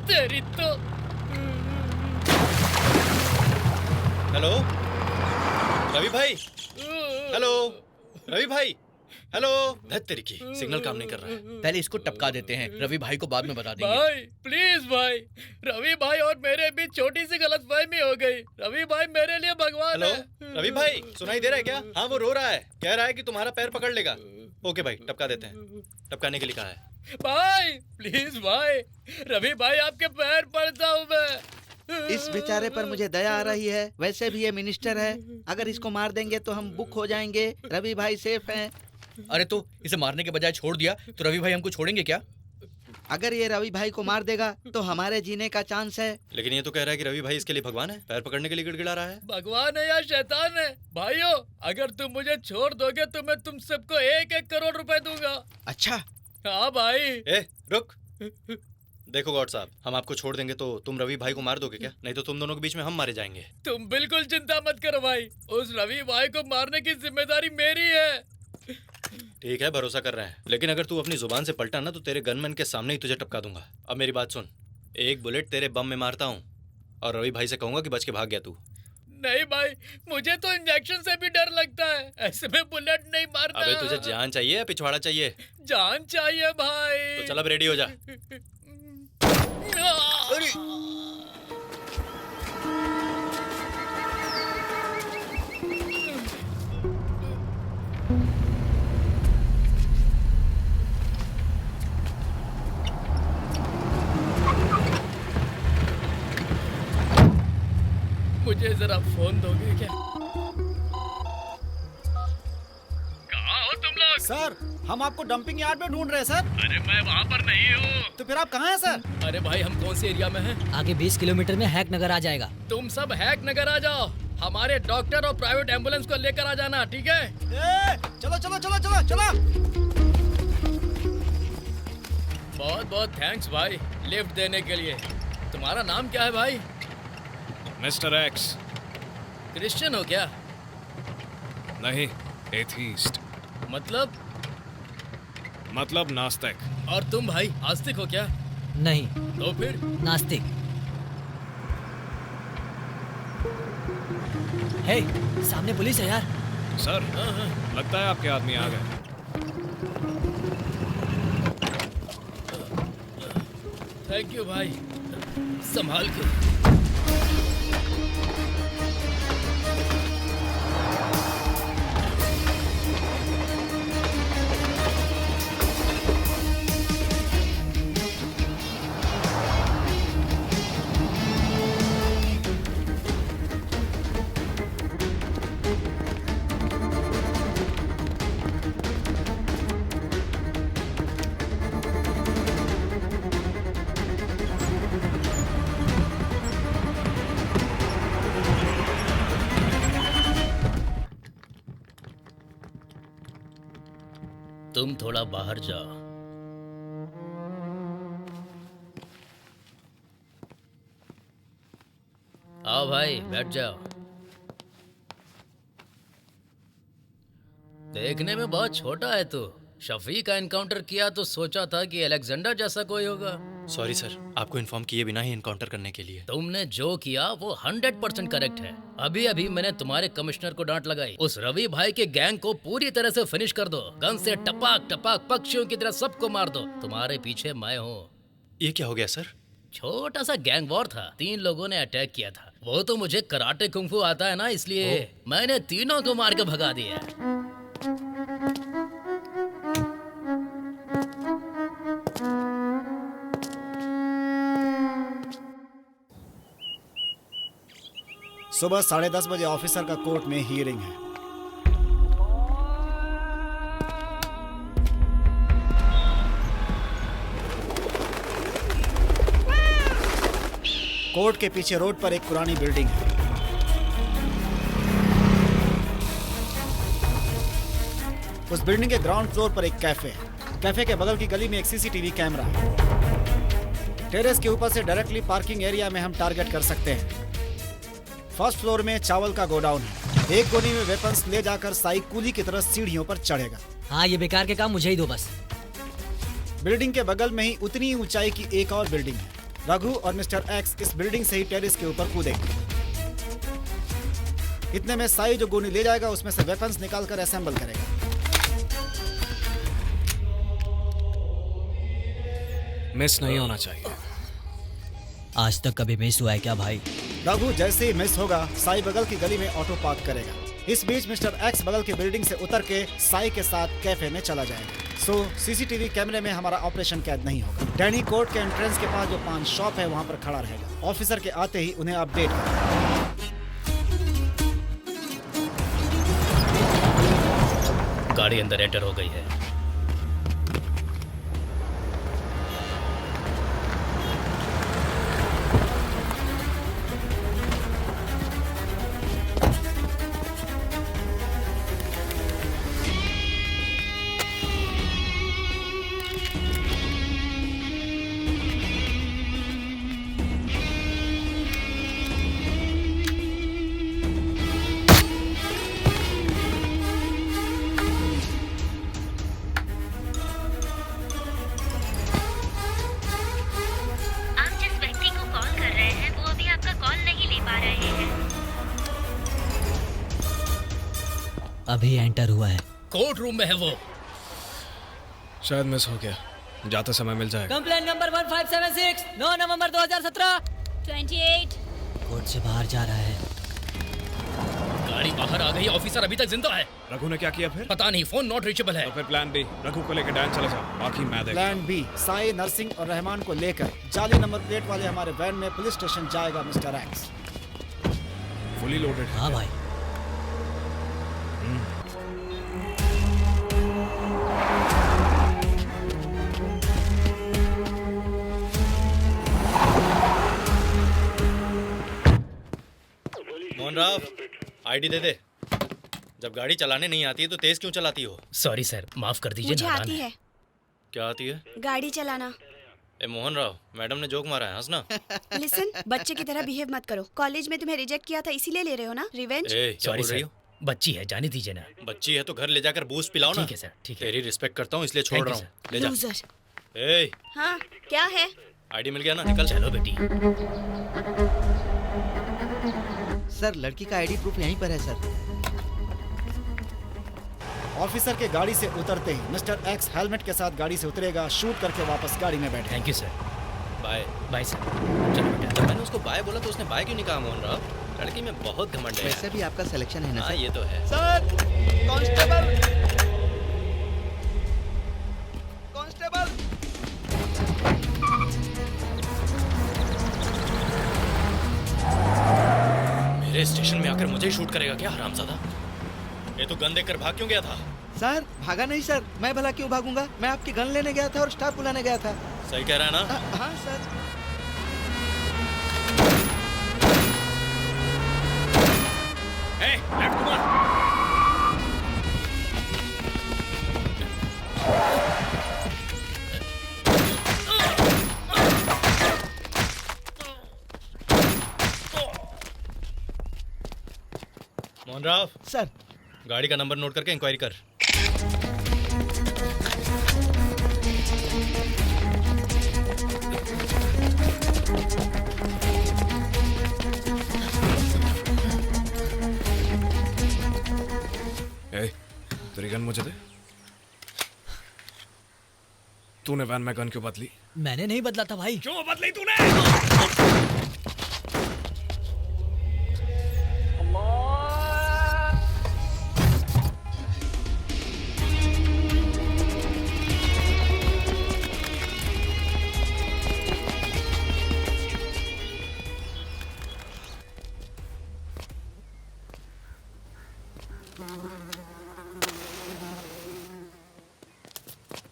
तेरी तो। हेलो रवि भाई। हेलो रवि भाई। हेलो। धत तेरी की, सिग्नल काम नहीं कर रहा है। पहले इसको टपका देते हैं, रवि भाई को बाद में बता देंगे। भाई प्लीज भाई, रवि भाई और मेरे बीच छोटी सी गलतफहमी हो गई। रवि भाई मेरे लिए भगवान हेलो है। रवि भाई, सुनाई दे रहा है क्या? हाँ, वो रो रहा है, कह रहा है कि तुम्हारा पैर पकड़ लेगा। ओके भाई, टपका देते हैं। टपकाने के लिए कहा है। भाई प्लीज भाई, रवि भाई आपके पैर पड़ता हूँ मैं। इस बेचारे पर मुझे दया आ रही है। वैसे भी ये मिनिस्टर है, अगर इसको मार देंगे तो हम बुक हो जाएंगे। रवि भाई सेफ हैं। अरे तो इसे मारने के बजाय छोड़ दिया तो रवि भाई हमको छोड़ेंगे क्या? अगर ये रवि भाई को मार देगा तो हमारे जीने का चांस है। लेकिन ये तो कह रहा है कि रवि भाई इसके लिए भगवान है, पैर पकड़ने के लिए गिड़गिड़ा रहा है। भगवान है या शैतान है? भाइयों, अगर तुम मुझे छोड़ दोगे तो मैं तुम सबको 1-1 करोड़ रुपए दूंगा। अच्छा। हाँ भाई। ए, रुक। देखो गॉड साहब, हम आपको छोड़ देंगे तो तुम रवि भाई को मार दोगे क्या? नहीं तो तुम दोनों के बीच में हम मारे जाएंगे। तुम बिल्कुल चिंता मत करो भाई, उस रवि भाई को मारने की जिम्मेदारी मेरी है। ठीक है, भरोसा कर रहे हैं, लेकिन अगर तू अपनी जुबान से पलटा ना तो तेरे गनमैन के सामने ही तुझे टपका दूंगा। अब मेरी बात सुन, एक बुलेट तेरे बम में मारता हूँ और रवि भाई से कहूंगा कि बच के भाग गया तू। नहीं भाई, मुझे तो इंजेक्शन से भी डर लगता है, ऐसे में बुलेट नहीं मारना। अबे तुझे जान चाहिए या पिछवाड़ा चाहिए? जान चाहिए भाई। तो चल अब रेडी हो जा। मुझे जरा फोन दोगे क्या? कहाँ हो तुम लोग? सर, हम आपको डंपिंग यार्ड में ढूंढ रहे हैं सर। अरे मैं वहाँ पर नहीं हूँ। तो फिर आप कहाँ हैं सर? अरे भाई, हम कौन से एरिया में हैं? आगे 20 किलोमीटर में हैक नगर आ जाएगा। तुम सब हैक नगर आ जाओ, हमारे डॉक्टर और प्राइवेट एम्बुलेंस को लेकर आ जाना, ठीक है? चलो चलो चलो चलो चलो। बहुत बहुत थैंक्स भाई, लिफ्ट देने के लिए। तुम्हारा नाम क्या है भाई? Mister x. क्रिश्चियन हो क्या? नहीं, एथीस्ट। मतलब नास्तिक। और तुम भाई आस्तिक हो क्या? नहीं। तो फिर? नास्तिक। हे, सामने पुलिस है यार। सर, लगता है आपके आदमी आ गए। थैंक यू भाई, संभाल के। तुम थोड़ा बाहर जाओ। आओ भाई, बैठ जाओ। देखने में बहुत छोटा है तू। शफी का एनकाउंटर किया तो सोचा था कि अलेक्जेंडर जैसा कोई होगा। सॉरी सर, आपको इन्फॉर्म किए बिना ही एनकाउंटर करने के लिए। तुमने जो किया वो 100% करेक्ट है। अभी अभी मैंने तुम्हारे कमिश्नर को डांट लगाई। उस रवि भाई के गैंग को पूरी तरह से फिनिश कर दो। गन से टपाक टपाक पक्षियों की तरह सबको मार दो। तुम्हारे पीछे मैं हूँ। ये क्या हो गया सर? छोटा सा गैंग वॉर था, 3 लोगों ने अटैक किया था। वो तो मुझे कराटे कुंफू आता है ना, इसलिए मैंने तीनों को मार के भगा दिया। सुबह 10:30 बजे ऑफिसर का कोर्ट में हियरिंग है। कोर्ट के पीछे रोड पर एक पुरानी बिल्डिंग है। उस बिल्डिंग के ग्राउंड फ्लोर पर एक कैफे है। कैफे के बगल की गली में एक सीसीटीवी कैमरा है। टेरेस के ऊपर से डायरेक्टली पार्किंग एरिया में हम टारगेट कर सकते हैं। फर्स्ट फ्लोर में चावल का गोडाउन है। एक कोने में वेपन्स ले जाकर साई कुली की तरह सीढ़ियों पर चढ़ेगा। हाँ, ये बेकार के काम मुझे ही दो बस। बिल्डिंग के बगल में ही उतनी ऊंचाई की एक और बिल्डिंग है। रघु और मिस्टर एक्स इस बिल्डिंग से ही टेरेस के ऊपर कूदेंगे। इतने में साई जो गोली ले जाएगा उसमें से वेपन्स निकालकर असेंबल करेगा। मिस नहीं होना चाहिए। आज तक कभी मिस हुआ है क्या भाई? रघु जैसे ही मिस होगा, साई बगल की गली में ऑटो पार्क करेगा। इस बीच मिस्टर एक्स बगल की बिल्डिंग से उतर के साई के साथ कैफे में चला जाएगा। सो सीसीटीवी कैमरे में हमारा ऑपरेशन कैद नहीं होगा। डैनी कोर्ट के एंट्रेंस के पास जो पान शॉप है वहाँ पर खड़ा रहेगा। ऑफिसर के आते ही उन्हें अपडेट करें। गाड़ी अंदर एंटर हो गई है। अभी एंटर हुआ है। कोर्ट रूम में है वो। शायद मिस हो गया, जाते समय मिल जाएगा। कंप्लेंट नंबर 1576 9 नवंबर 2017 28। कोर्ट से बाहर जा रहा है। गाड़ी बाहर आ गई, ऑफिसर अभी तक जिंदा है। रघु ने क्या किया फिर? पता नहीं, फोन नॉट रीचेबल है। तो फिर प्लान बी, रघु को लेकर डैन चले जाओ, बाकी मैं देखता हूं। प्लान बी, साई, नरसिंह और रहमान को लेकर जाली नंबर प्लेट वाले हमारे वैन में पुलिस स्टेशन जाएगा मिस्टर एक्स। Fully loaded. हाँ भाई। मोहन राव, आईडी दे दे। जब गाड़ी चलाने नहीं आती है तो तेज क्यों चलाती हो? सॉरी सर, माफ कर दीजिए। मुझे आती है क्या आती है? गाड़ी चलाना। ए मोहन राव, मैडम ने जोक मारा है, हंसना। लिसन, बच्चे की तरह बिहेव मत करो। कॉलेज में तुम्हें रिजेक्ट किया था, इसीलिए ले रहे हो ना रिवेंज। ए, क्या सॉरी बोल रही सर, हो? बच्ची है, जाने दीजिए ना। बच्ची है तो घर ले जाकर बूस्ट पिलाओ ना। ठीक है सर, ठीक है। तेरी रिस्पेक्ट करता हूँ इसलिए छोड़ Thank रहा you, हूँ। ले जा। लूजर। ए, हाँ, क्या है? आईडी मिल गया ना, निकल। चलो बेटी। सर, लड़की का आईडी प्रूफ यहीं पर है सर। ऑफिसर के गाड़ी से उतरते ही मिस्टर एक्स हेलमेट के साथ गाड़ी से उतरेगा, शूट करके वापस गाड़ी में बैठे। Thank you sir. Bye. Bye sir. चलो बेटा। जब मैंने उसको बाय बोला तो उसने बाय क्यों नहीं कहा मोहन राव? लड़की में बहुत घमंड है। वैसे भी आपका सिलेक्शन है ना हाँ, सर। ये तो है। Sir, constable, constable. मेरे स्टेशन में आकर मुझे ही शूट करेगा क्या हरामजादा? ये तो गन देकर भाग क्यों गया था? सर, भागा नहीं सर, मैं भला क्यों भागूंगा? मैं आपकी गन लेने गया था और स्टाफ बुलाने गया था। सही कह रहा है ना? हाँ sir. Hey, left come on. Mohan Rao sir, गाड़ी का नंबर नोट करके इंक्वायरी कर। तेरी गन मुझे दे। तूने वैन में गन क्यों बदली? मैंने नहीं बदला था भाई। क्यों बदली तूने?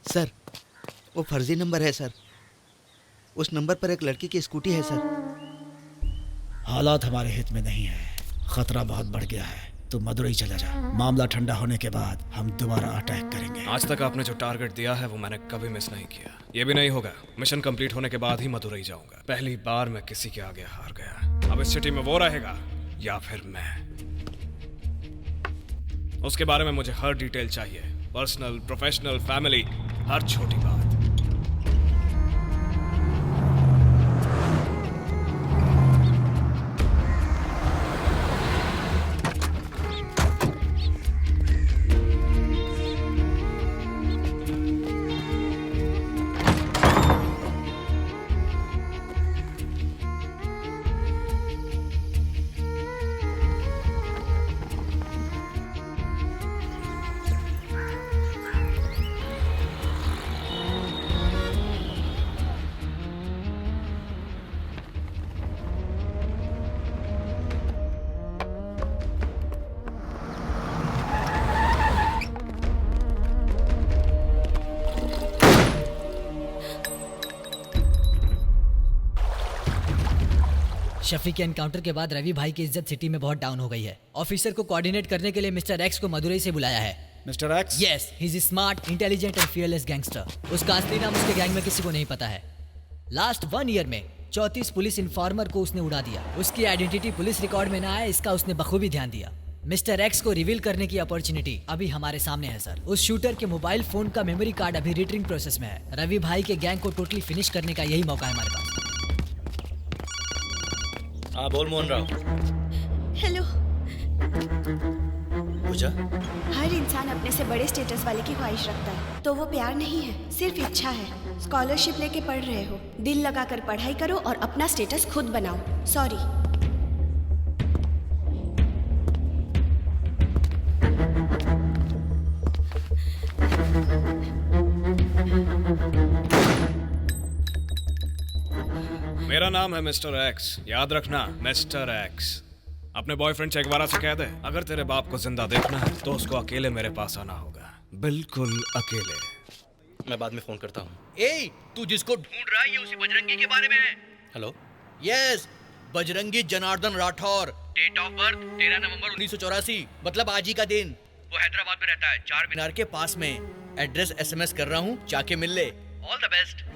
सर, वो फर्जी नंबर है सर। उस नंबर पर एक लड़की की स्कूटी है सर। हालात हमारे हित में नहीं है, खतरा बहुत बढ़ गया है। तू मदुरई चला जा, मामला ठंडा होने के बाद हम दोबारा अटैक करेंगे। आज तक आपने जो टारगेट दिया है वो मैंने कभी मिस नहीं किया। ये भी नहीं होगा, मिशन कंप्लीट होने के बाद ही मदुरई जाऊंगा। पहली बार मैं किसी के आगे हार गया। अब इस सिटी में वो रहेगा या फिर मैं। उसके बारे में मुझे हर डिटेल चाहिए, पर्सनल, प्रोफेशनल, फैमिली, हर छोटी बात। शफी के एनकाउंटर के बाद रवि भाई की इज्जत सिटी में बहुत डाउन हो गई है। ऑफिसर को कोऑर्डिनेट करने के लिए मिस्टर एक्स को मदुरई से बुलाया है। Mister X? Yes, he is smart, intelligent and fearless gangster. उसका असली नाम उसके गैंग में किसी को नहीं पता है। लास्ट 1 ईयर में 34 पुलिस इन्फॉर्मर को उसने उड़ा दिया। उसकी आइडेंटिटी पुलिस रिकॉर्ड में ना आए, इसका उसने बखूबी ध्यान दिया। मिस्टर एक्स को रिवील करने की अपॉर्चुनिटी अभी हमारे सामने है सर। उस शूटर के मोबाइल फोन का मेमोरी कार्ड अभी रिट्रिंग प्रोसेस में है। रवि भाई के गैंग को टोटली फिनिश करने का यही मौका है हमारे पास। हाँ बोल मोहन राव। हेलो। पूजा, हर इंसान अपने से बड़े स्टेटस वाले की ख्वाहिश रखता है, तो वो प्यार नहीं है, सिर्फ इच्छा है। स्कॉलरशिप लेके पढ़ रहे हो, दिल लगाकर पढ़ाई करो और अपना स्टेटस खुद बनाओ। सॉरी। मेरा नाम है मिस्टर एक्स, याद रखना, मिस्टर एक्स। अपने बॉयफ्रेंड चेगवारा से कह दे, अगर तेरे बाप को जिंदा देखना है तो उसको अकेले मेरे पास आना होगा, बिल्कुल अकेले। मैं बाद में फोन करता हूँ। ए, तू जिसको ढूंढ रहा है ये उसी बजरंगी के बारे में है। Hello. Yes, Bajrangi Janardan Rathore. Date of birth 13 November 1984, मतलब आज ही का दिन। वो हैदराबाद में रहता है, 4 मीनार के पास में। एड्रेस SMS कर रहा हूँ, जाके मिल ले। All the best.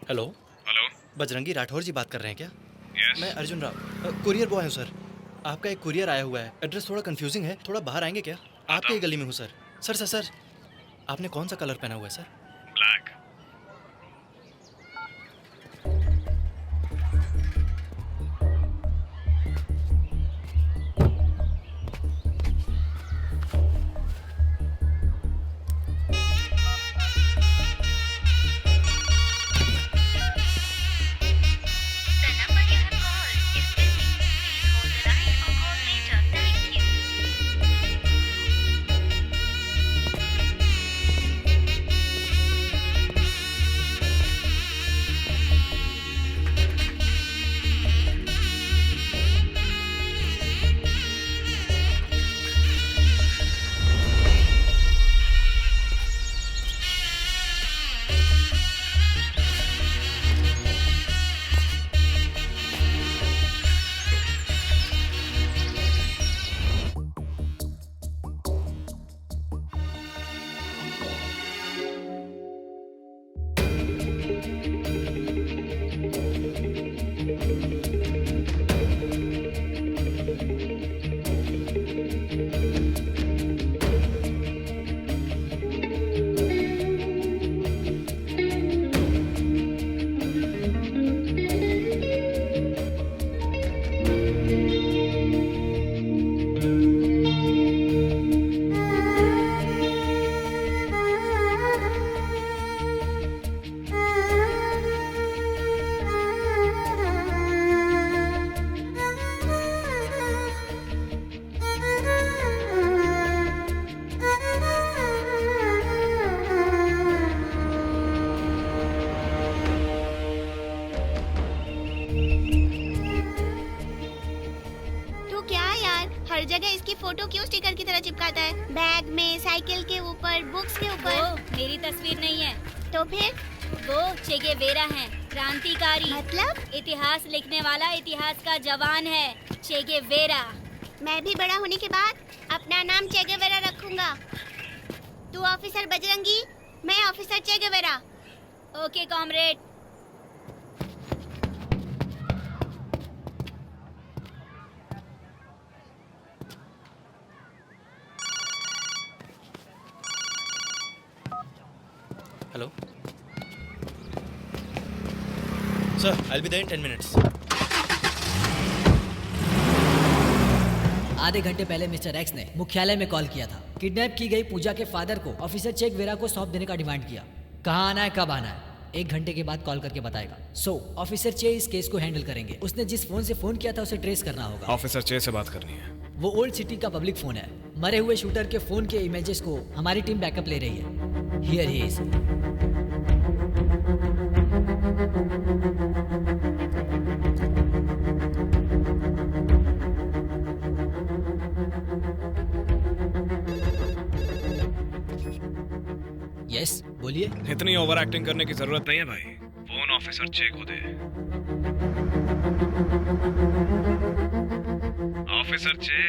Hello. Hello, Bajrangi Rathore ji बात कर रहे हैं क्या? यस। मैं अर्जुन राव, कुरियर बॉय हूँ सर। आपका एक कुरियर आया हुआ है। एड्रेस थोड़ा कंफ्यूजिंग है, थोड़ा बाहर आएंगे क्या? आपके ही गली में हूँ सर। सर आपने कौन सा कलर पहना हुआ है सर? ब्लैक। हर जगह इसकी फोटो क्यों स्टिकर की तरह चिपकाता है? बैग में, साइकिल के ऊपर, बुक्स के ऊपर। वो मेरी तस्वीर नहीं है। तो फिर? वो चे गेवेरा है, क्रांतिकारी। मतलब? इतिहास लिखने वाला, इतिहास का जवान है, चे गेवेरा। मैं भी बड़ा होने के बाद अपना नाम चे गेवेरा रखूंगा। तू ऑफिसर बजरंगी, मैं ऑफिसर चे Guevara. Okay comrade. Hello sir, I'll be there in 10 minutes. आधे घंटे पहले मिस्टर एक्स ने मुख्यालय में कॉल किया था। किडनैप की गई पूजा के फादर को ऑफिसर चे गेवेरा को सौंप देने का डिमांड किया। कहाँ आना है, कब आना है, 1 घंटे के बाद कॉल करके बताएगा। ऑफिसर चे इस केस को हैंडल करेंगे। उसने जिस फोन से फोन किया था उसे ट्रेस करना होगा। ऑफिसर चे से बात करनी है। वो ओल्ड सिटी का पब्लिक फोन है। मरे हुए शूटर के फोन के इमेजेस को हमारी टीम बैकअप ले रही है। Here he is. यस, बोलिए। इतनी ओवर एक्टिंग करने की जरूरत नहीं है भाई। फोन ऑफिसर चे को दे। ऑफिसर चे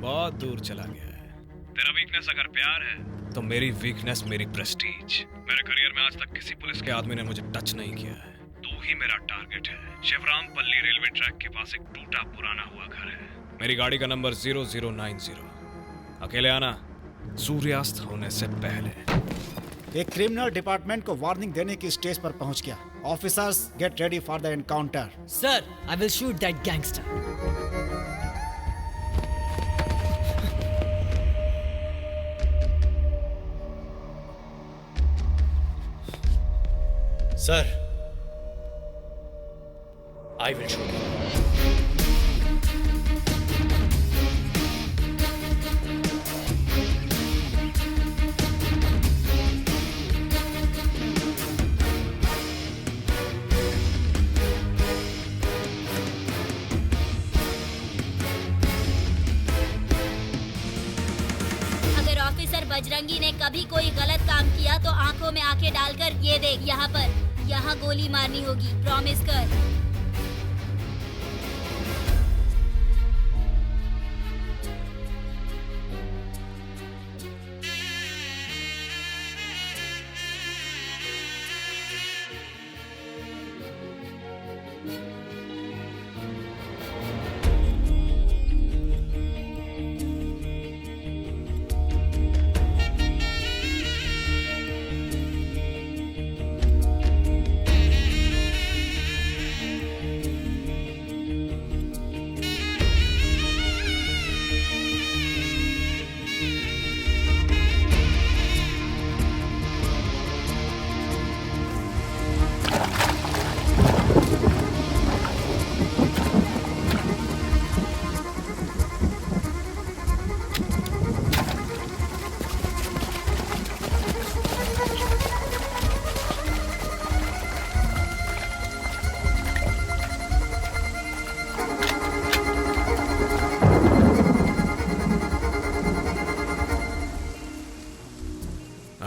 बहुत दूर चला गया है। तेरा वीकनेस अगर प्यार है तो मेरी वीकनेस मेरी प्रेस्टीज। मेरे करियर में आज तक किसी पुलिस के आदमी ने मुझे टच नहीं किया है। तू ही मेरा टारगेट है। शिवरामपल्ली रेलवे ट्रैक के पास एक टूटा पुराना हुआ घर है। मेरी गाड़ी का नंबर 0090। अकेले आना, सूर्यास्त होने से पहले। एक क्रिमिनल डिपार्टमेंट को वार्निंग देने की स्टेज पर पहुंच गया। Officers get ready for the encounter. Sir, I will shoot that gangster. Sir, I will shoot. Bajrangi ने कभी कोई गलत काम किया तो आंखों में आंखें डालकर ये देख, यहाँ पर, यहाँ गोली मारनी होगी। प्रॉमिस कर।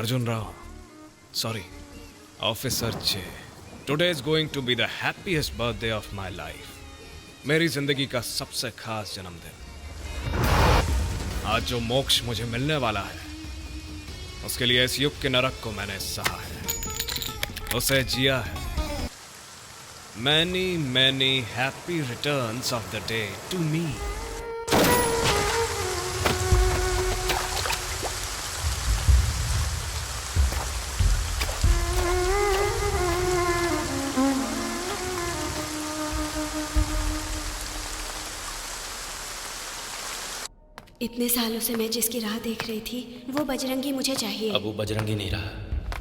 Arjun Rao, sorry, Officer Che. Today is going to be the happiest birthday of my life. मेरी जिंदगी का सबसे खास जन्मदिन। आज जो मोक्ष मुझे मिलने वाला है, उसके लिए इस युग के नरक को मैंने सहा है, उसे जिया है। Many, many happy returns of the day to me. इतने सालों से मैं जिसकी राह देख रही थी, वो बजरंगी मुझे चाहिए। अब वो बजरंगी नहीं रहा,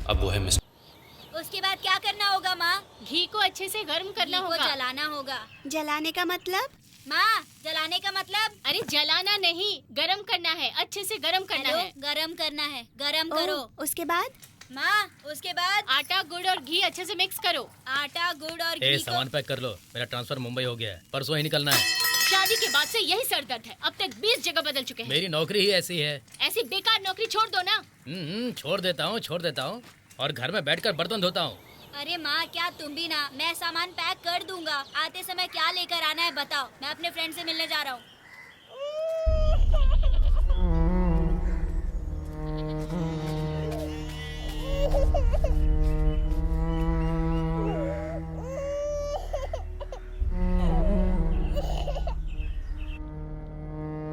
अब वो है मिस्टर। उसके बाद क्या करना होगा माँ? घी को अच्छे से गर्म करना होगा। जलाना होगा। जलाने का मतलब? माँ, जलाने का मतलब? अरे जलाना नहीं, गरम करना है, अच्छे से गरम करना है। गरम करना है, गरम करो। उसके बाद? माँ, उसके बाद आटा, गुड़ और घी अच्छे से मिक्स करो। आटा, गुड़ और घी सामान पैक कर लो, मेरा ट्रांसफर मुंबई हो गया है, परसों ही निकलना है। शादी के बाद से यही सर दर्द है, अब तक 20 जगह बदल चुके हैं। मेरी नौकरी ही ऐसी है। ऐसी बेकार नौकरी छोड़ दो ना। छोड़ देता हूँ और घर में बैठकर बर्तन धोता हूँ। अरे माँ, क्या तुम भी ना? मैं सामान पैक कर दूंगा, आते समय क्या लेकर आना है बताओ, मैं अपने फ्रेंड से मिलने जा रहा हूँ।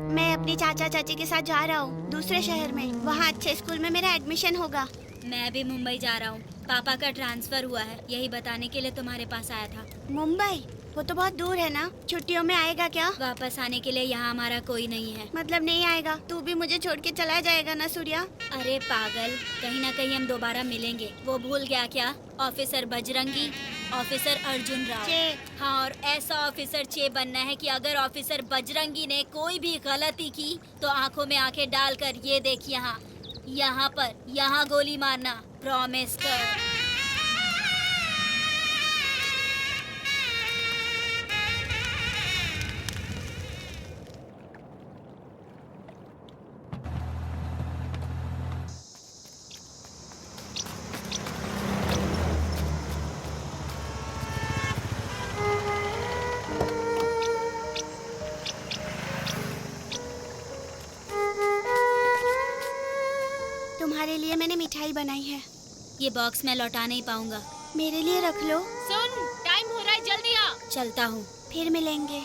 मैं अपने चाचा चाची के साथ जा रहा हूँ दूसरे शहर में, वहाँ अच्छे स्कूल में मेरा एडमिशन होगा। मैं भी मुंबई जा रहा हूँ, पापा का ट्रांसफर हुआ है, यही बताने के लिए तुम्हारे पास आया था। मुंबई? वो तो बहुत दूर है ना, छुट्टियों में आएगा क्या? वापस आने के लिए यहाँ हमारा कोई नहीं है। मतलब नहीं आएगा? तू भी मुझे छोड़ के चला जाएगा ना सूर्या? अरे पागल, कहीं ना कहीं हम दोबारा मिलेंगे। वो भूल गया क्या? ऑफिसर बजरंगी। ऑफिसर अर्जुन राव। चे। हाँ, और ऐसा ऑफिसर चे बनना है कि अगर ऑफिसर बजरंगी ने कोई भी गलती की तो आंखों में आंखें डालकर ये देख यहाँ पर यहाँ गोली मारना। प्रॉमिस कर। तुम्हारे लिए मैंने मिठाई बनाई है। ये बॉक्स मैं लौटा नहीं पाऊंगा। मेरे लिए रख लो। सुन, टाइम हो रहा है, जल्दी आ। चलता हूँ। फिर मिलेंगे।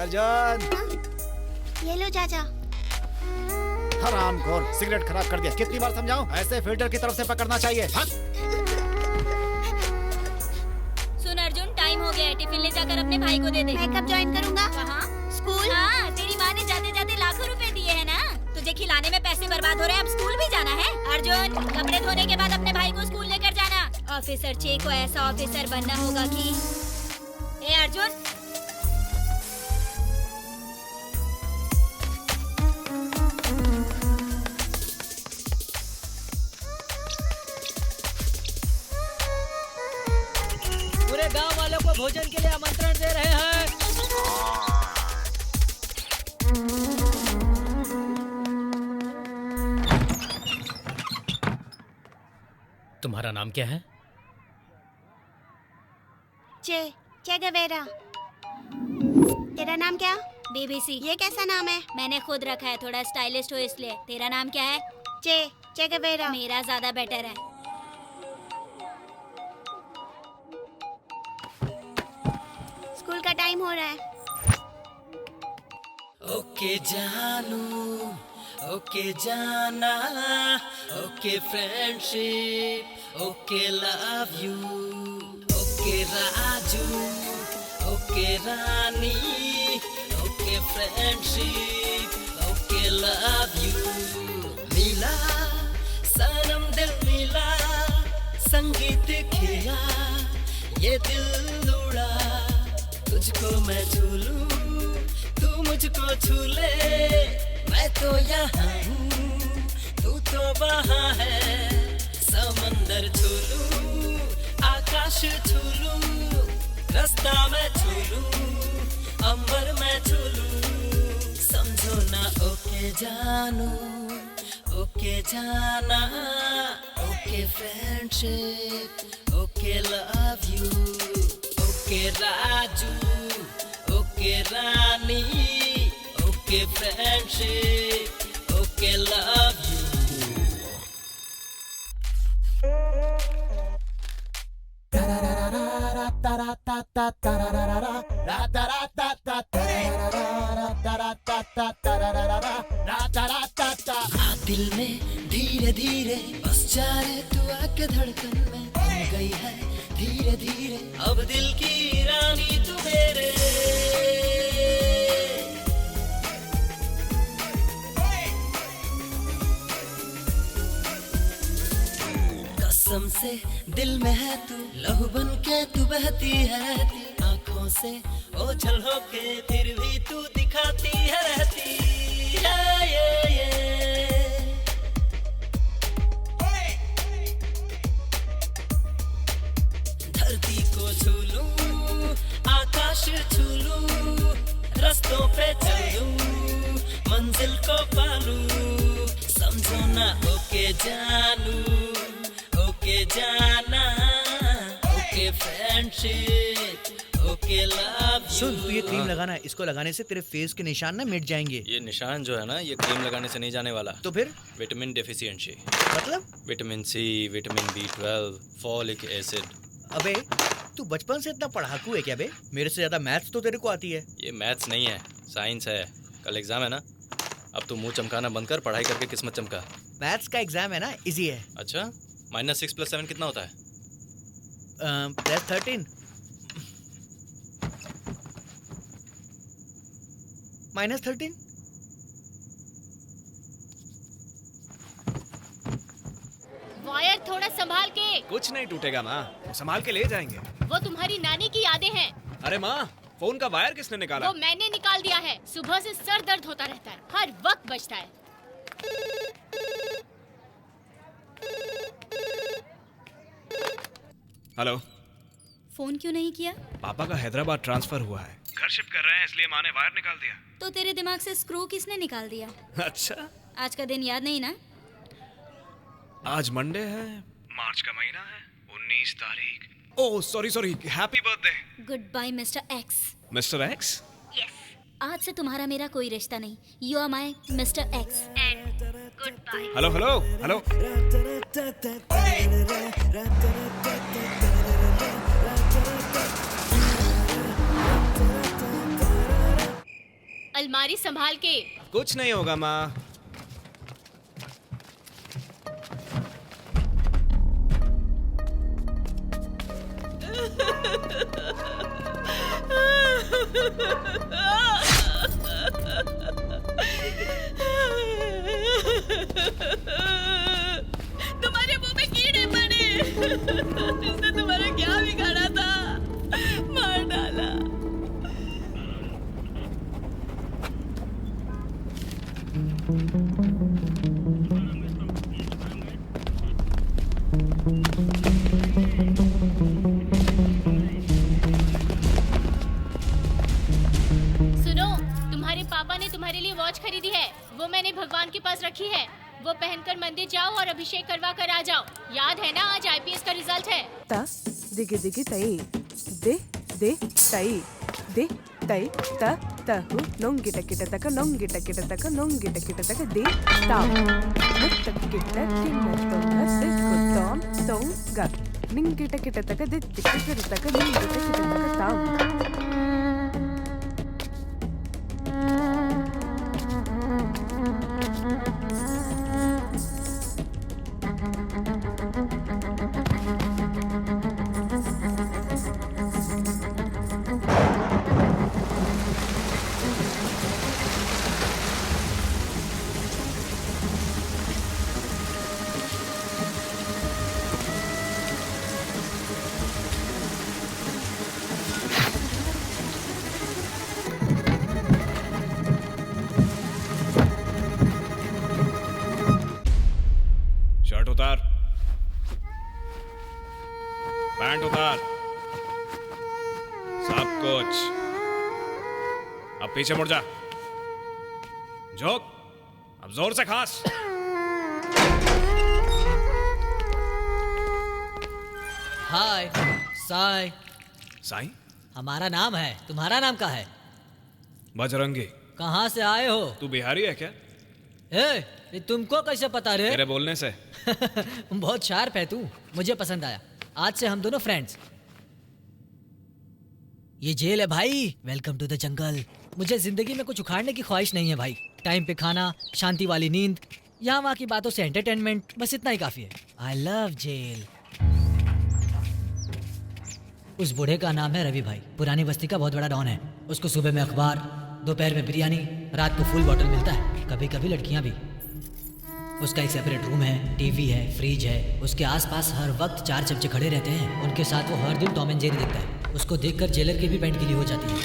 अर्जुन, ये लो चाचा। हरामखोर, सिगरेट खराब कर दिया। कितनी बार समझाऊं? ऐसे फिल्टर की तरफ से पकड़ना चाहिए। सुन अर्जुन, टाइम हो गया है। टिफिन ले जाकर अपने भाई को दे दे। मैं कब ज्वाइन करूंगा? कहाँ? स्कूल? हाँ, तेरी माँ ने जाते जाते लाखों रुपए दिए हैं ना। तुझे खिलाने में पैसे बर्बाद हो रहे हैं, अब स्कूल भी जाना है। अर्जुन, कपड़े धोने के बाद अपने भाई को स्कूल लेकर जाना। ऑफिसर चे को ऐसा ऑफिसर बनना होगा कि ए अर्जुन, पूरे गांव वालों को भोजन के लिए आमंत्रण दे रहे हैं। तुम्हारा नाम क्या है? चे गवेरा। तेरा नाम क्या? बीबीसी। ये कैसा नाम है? मैंने खुद रखा है, थोड़ा स्टाइलिश हो इसलिए। तेरा नाम क्या है? चे गवेरा। मेरा ज्यादा बेटर है। स्कूल का टाइम हो रहा है। ओके जानू, ओके जाना, okay friendship, okay love you, okay Raju, okay Rani, okay friendship, okay love you. मिला सनम दिल मिला, संगीत खिला, ये दिल उड़ा, तुझको मैं झूलूं, तू मुझको छू ले। मैं तो यहाँ हूँ, तू तो वहाँ है। समंदर छू लूं, आकाश छू लूं, रास्ता मैं छू लूं, अंबर मैं छू लूं। समझो ना ओके जानू, ओके जाना, okay friendship, okay love you, okay Raju, okay Rani, okay friendship, okay love you. दिल में धीरे धीरे बस जा रे, तू आके धड़कन में बन गई है धीरे धीरे। अब दिल की रानी तू मेरे। कसम से दिल में है तू, लहू बन के तू बहती है आंखों से ओझल होके, फिर भी तू दिखाती है रहती है ये। धरती को छू लूं, आकाश छू लूं, रास्तों पे चलूं, मंजिल को पालूं। समझो ना ओके जानू, ओके जाना, ओके फ्रेंडशिप, ओके लव। सुन, तू ये क्रीम लगाना, इसको लगाने से तेरे फेस के निशान ना मिट जाएंगे। ये निशान जो है ना, ये क्रीम लगाने से नहीं जाने वाला। तो फिर? Vitamin deficiency. मतलब? Vitamin C, vitamin B12, folic acid. अबे तू बचपन से इतना पढ़ाकू है क्या बे? मेरे से ज्यादा मैथ्स तो तेरे को आती है। ये मैथ्स नहीं है, साइंस है। कल एग्जाम है ना, अब तू मुंह चमकाना बंद कर, पढ़ाई करके किस्मत चमका। मैथ्स का एग्जाम है ना, इजी है। अच्छा, -6 + 7 कितना होता है? +13 -13। वायर थोड़ा संभाल के। कुछ नहीं टूटेगा माँ, संभाल के ले जाएंगे। वो तुम्हारी नानी की यादें हैं। अरे माँ, फोन का वायर किसने निकाला? वो मैंने निकाल दिया है। सुबह से सर दर्द होता रहता है, हर वक्त बजता है। हेलो। फोन क्यों नहीं किया? पापा का हैदराबाद ट्रांसफर हुआ है, घर शिफ्ट कर रहे हैं, इसलिए माँ ने वायर निकाल दिया। तो तेरे दिमाग से स्क्रू किसने निकाल दिया? अच्छा, आज का दिन याद नहीं ना? आज मंडे है, मार्च का महीना है, 19 तारीख। Oh sorry, happy birthday. Goodbye mister X. Mister X? Yes. आज से तुम्हारा मेरा कोई रिश्ता नहीं। You are my mister X and goodbye. Hello. अलमारी संभाल के। कुछ नहीं होगा माँ। तुम्हारे मुंह में कीड़े पड़े। इसने तुम्हारा क्या बिगाड़ा था? मार डाला। सुनो, तुम्हारे पापा ने तुम्हारे लिए वॉच खरीदी है। वो मैंने भगवान के पास रखी है। वो पहनकर मंदिर जाओ और अभिषेक करवा कर आ जाओ। याद है ना, आज आईपीएस का रिजल्ट है। दिगी दिगी तई दे दे तई दे तई त तहु नोंगिट किट तक नोंगिट किट तक नोंगिट किट तक दे ताम मुत्त किट किन्न तोंग दे कुतोम तोंग निंगिट किट तक दे किट तक निंगिट किट तक ताम। शर्ट उतार, पैंट उतार, सब कुछ। अब पीछे मुड़ जा, झोंक, अब जोर से खांस। हाय साई। साईं? हमारा नाम है, तुम्हारा नाम क्या है? बजरंगी। कहाँ से आए हो? तू बिहारी है क्या? ये तुमको कैसे पता रे? तेरे बोलने से। बहुत शार्प है तू, मुझे पसंद आया। आज से हम दोनों फ्रेंड्स। ये जेल है भाई, वेलकम टू द जंगल। मुझे जिंदगी में कुछ उखाड़ने की ख्वाहिश नहीं है भाई। टाइम पे खाना, शांति वाली नींद, यहाँ वहाँ की बातों से एंटरटेनमेंट, बस इतना ही काफी है। I love jail. उस बूढ़े का नाम है रवि भाई, पुरानी बस्ती का बहुत बड़ा डॉन है। उसको सुबह में अखबार, दोपहर में बिरयानी, रात को फुल बॉटल मिलता है, कभी कभी लड़कियां भी। उसका एक सेपरेट रूम है, टीवी है, फ्रिज है। उसके आसपास हर वक्त 4 चमचे खड़े रहते हैं। उनके साथ वो हर दिन टॉम एंड जेरी देखता है। उसको देखकर जेलर की भी पैंट गीली हो जाती है।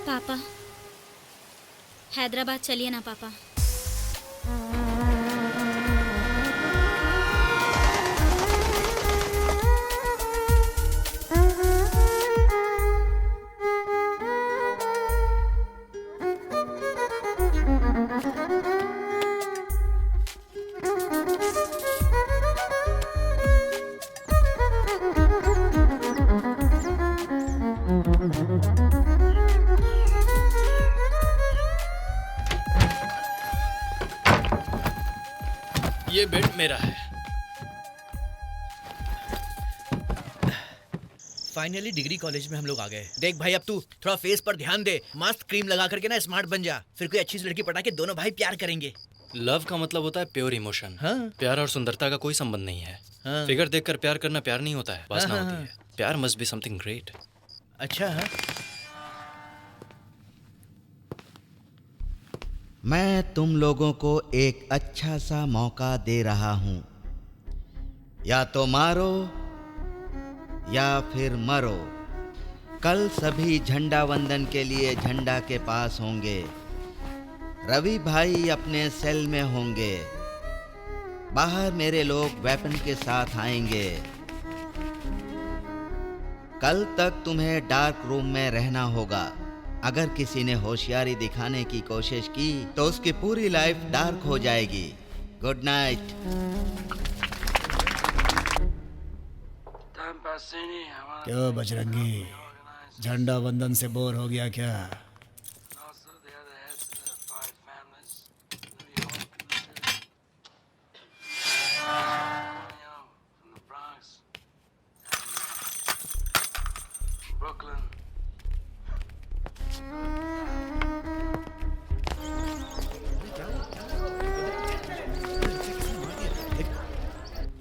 पापा, हैदराबाद चलिए ना पापा। ये बेड मेरा है। फाइनली डिग्री कॉलेज में हम लोग आ गए। देख भाई, अब तू थोड़ा फेस पर ध्यान दे, मस्त क्रीम लगा करके ना स्मार्ट बन जा, फिर कोई अच्छी सी लड़की पटा के दोनों भाई प्यार करेंगे। लव का मतलब होता है प्योर इमोशन। हाँ। प्यार और सुंदरता का कोई संबंध नहीं है। हाँ। फिगर देखकर प्यार करना प्यार नहीं होता है, वासना हाँ, होती हाँ, है। प्यार मस्ट बी समथिंग ग्रेट। अच्छा है। मैं तुम लोगों को एक अच्छा सा मौका दे रहा हूं, या तो मारो या फिर मरो। कल सभी झंडा वंदन के लिए झंडा के पास होंगे। रवि भाई अपने सेल में होंगे। बाहर मेरे लोग वेपन के साथ आएंगे। कल तक तुम्हें डार्क रूम में रहना होगा। अगर किसी ने होशियारी दिखाने की कोशिश की तो उसकी पूरी लाइफ डार्क हो जाएगी। Good night. क्यों बजरंगी, झंडा वंदन से बोर हो गया क्या?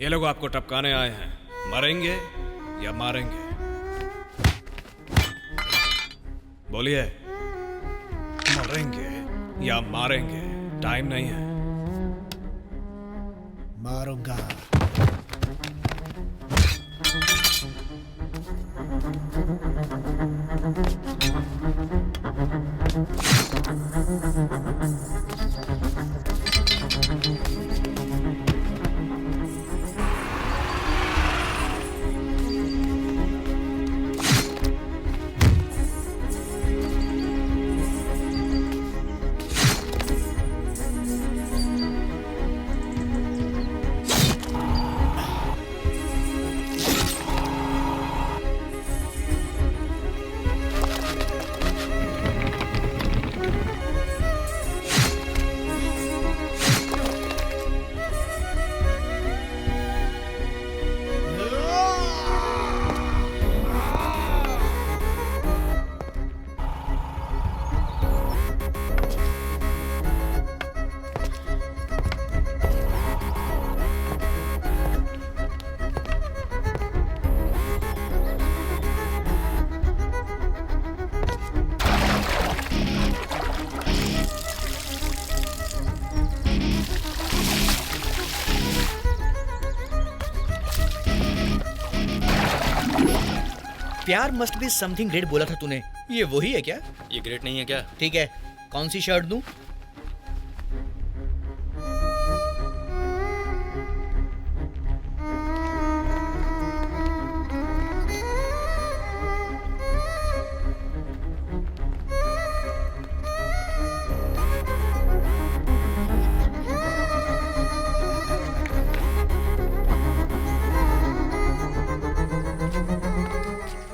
ये लोग आपको टपकाने आए हैं, मरेंगे या मारेंगे? बोलिए, मरेंगे या मारेंगे? टाइम नहीं है। मारूंगा। प्यार मस्ट बी समथिंग ग्रेट बोला था तूने, ये वही है क्या? ये ग्रेट नहीं है क्या? ठीक है, कौन सी शर्ट दूं?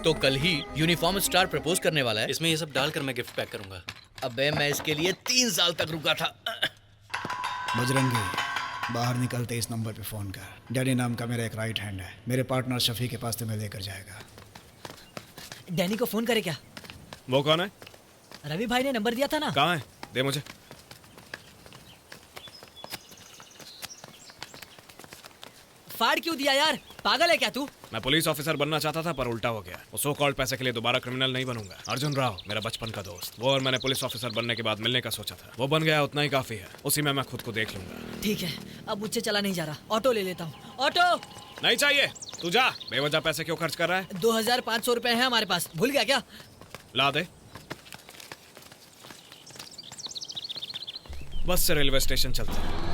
तो कल ही यूनिफॉर्म स्टार प्रपोज करने वाला है। इसमें ये सब डालकर मैं गिफ्ट पैक करूंगा। अबे मैं इसके लिए 3 साल तक रुका था। बजरंगी, बाहर निकलते इस नंबर पे फोन कर। डैनी नाम का मेरा एक राइट हैंड है, मेरे पार्टनर शफी के पास तुम्हें लेकर जाएगा। डैनी को फोन करे क्या? वो कौन है? रवि भाई ने नंबर दिया था ना। कहाँ है? दे मुझे। फाड़ क्यों दिया यार? पागल है क्या तू? मैं पुलिस ऑफिसर बनना चाहता था पर उल्टा हो गया। वो सो कॉल्ड पैसे के लिए दोबारा क्रिमिनल नहीं बनूंगा। अर्जुन राव मेरा बचपन का दोस्त, वो और मैंने पुलिस ऑफिसर बनने के बाद मिलने का सोचा था। वो बन गया, उतना ही काफी है। उसी में मैं खुद को देख लूंगा। ठीक है, अब मुझसे चला नहीं जा रहा, ऑटो ले लेता हूँ। ऑटो नहीं चाहिए, तू जा। बेवजह पैसे क्यों खर्च कर रहा है? 2500 रुपए है हमारे पास, भूल गया क्या? ला दे। बस से रेलवे स्टेशन चलते हैं।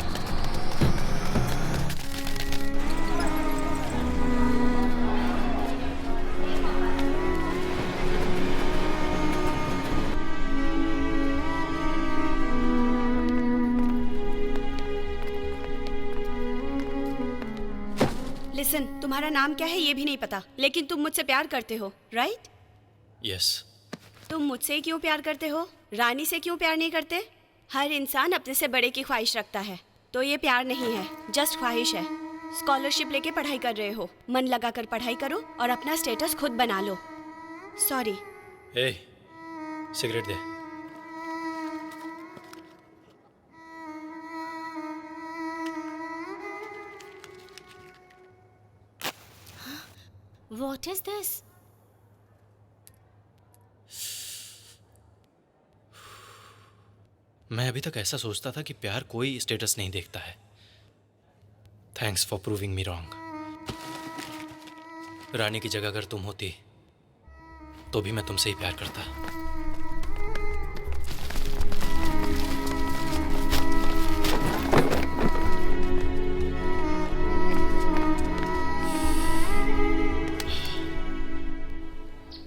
लिसन, तुम्हारा नाम क्या है ये भी नहीं पता, लेकिन तुम मुझसे प्यार करते हो, राइट? यस। तुम मुझसे क्यों प्यार करते हो? रानी से क्यों प्यार नहीं करते? हर इंसान अपने से बड़े की ख्वाहिश रखता है, तो ये प्यार नहीं है, जस्ट ख्वाहिश है। स्कॉलरशिप लेके पढ़ाई कर रहे हो, मन लगा कर पढ़ाई करो और अपना स्टेटस खुद बना लो। सॉरी। ए, सिगरेट दे। What is this? मैं अभी तक ऐसा सोचता था कि प्यार कोई स्टेटस नहीं देखता है। Thanks for proving me wrong. रानी की जगह अगर तुम होती तो भी मैं तुमसे ही प्यार करता।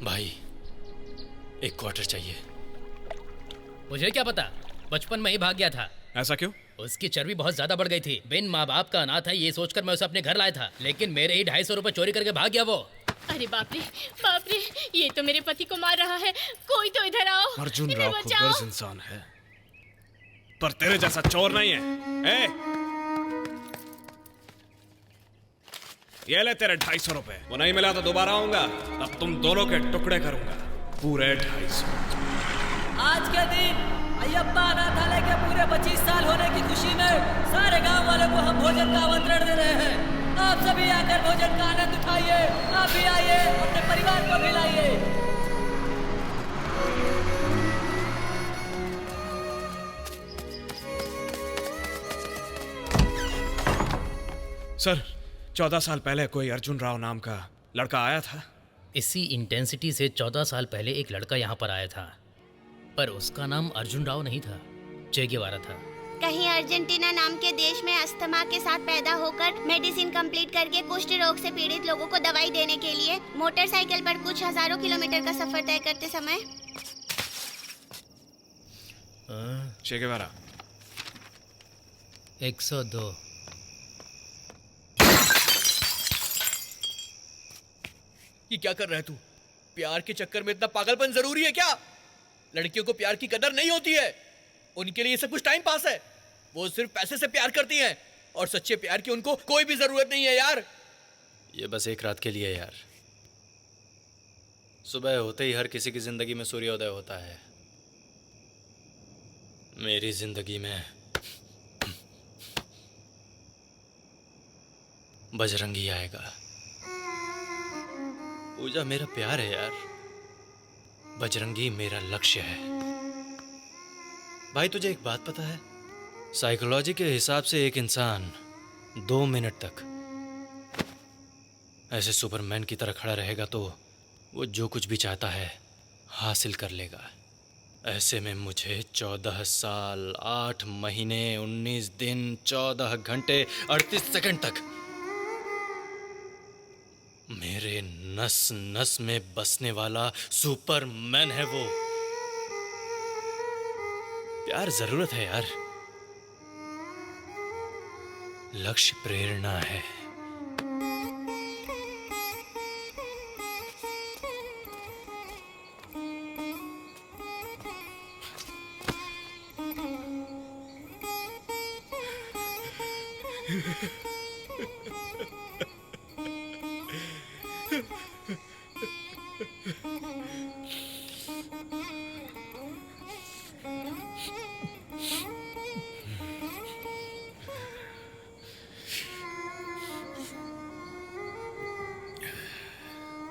भाई, एक क्वार्टर चाहिए। मुझे क्या पता, बचपन में ही भाग गया था। ऐसा क्यों? उसकी चर्बी बहुत ज्यादा बढ़ गई थी। बिन माँ बाप का अनाथ है ये सोचकर मैं उसे अपने घर लाया था, लेकिन मेरे ही 250 रुपए चोरी करके भाग गया वो। अरे बाप रे, ये तो मेरे पति को मार रहा है। कोई तो इधर आओ। अर्जुन इन्हें राव बचाओ। खूबसूरत इंसान है, पर तेरे जैसा चोर नहीं है। ए, ये ले तेरे 250 रुपए। वो नहीं मिला तो दोबारा आऊंगा, तब तुम दोनों के टुकड़े करूंगा, पूरे 250। आज के दिन अय्यप्पा अनाथालय के पूरे 25 साल होने की खुशी में सारे गांव वालों को हम भोजन का आमंत्रण दे रहे हैं। आप सभी आकर भोजन का आनंद उठाइए। आप भी आइए, अपने परिवार को भी लाइए। सर, 14 साल पहले कोई अर्जुन राव नाम का लड़का आया था। इसी इंटेंसिटी से 14 साल पहले एक लड़का यहाँ पर आया था, पर उसका नाम अर्जुन राव नहीं था, चे गेवारा था। कहीं अर्जेंटीना नाम के देश में अस्थमा के साथ पैदा होकर मेडिसिन कंप्लीट करके कुष्ठ रोग से पीड़ित लोगों को दवाई देने के लिए मोटरसाइकिल पर कुछ हजारों किलोमीटर का सफर तय करते समय चे गेवारा 102। ये क्या कर रहा है तू? प्यार के चक्कर में इतना पागलपन जरूरी है क्या? लड़कियों को प्यार की कदर नहीं होती है, उनके लिए ये सब कुछ टाइम पास है। वो सिर्फ पैसे से प्यार करती हैं और सच्चे प्यार की उनको कोई भी जरूरत नहीं है यार। ये बस एक रात के लिए यार। सुबह होते ही हर किसी की जिंदगी में सूर्योदय होता है। मेरी जिंदगी में बजरंगी आएगा। पूजा मेरा प्यार है यार, बजरंगी मेरा लक्ष्य है। भाई तुझे एक बात पता है, साइकोलॉजी के हिसाब से एक इंसान 2 मिनट तक ऐसे सुपरमैन की तरह खड़ा रहेगा तो वो जो कुछ भी चाहता है हासिल कर लेगा। ऐसे में मुझे 14 साल 8 महीने 19 दिन 14 घंटे 38 सेकंड तक मेरे नस नस में बसने वाला सुपरमैन है वो। प्यार जरूरत है यार, लक्ष्य प्रेरणा है।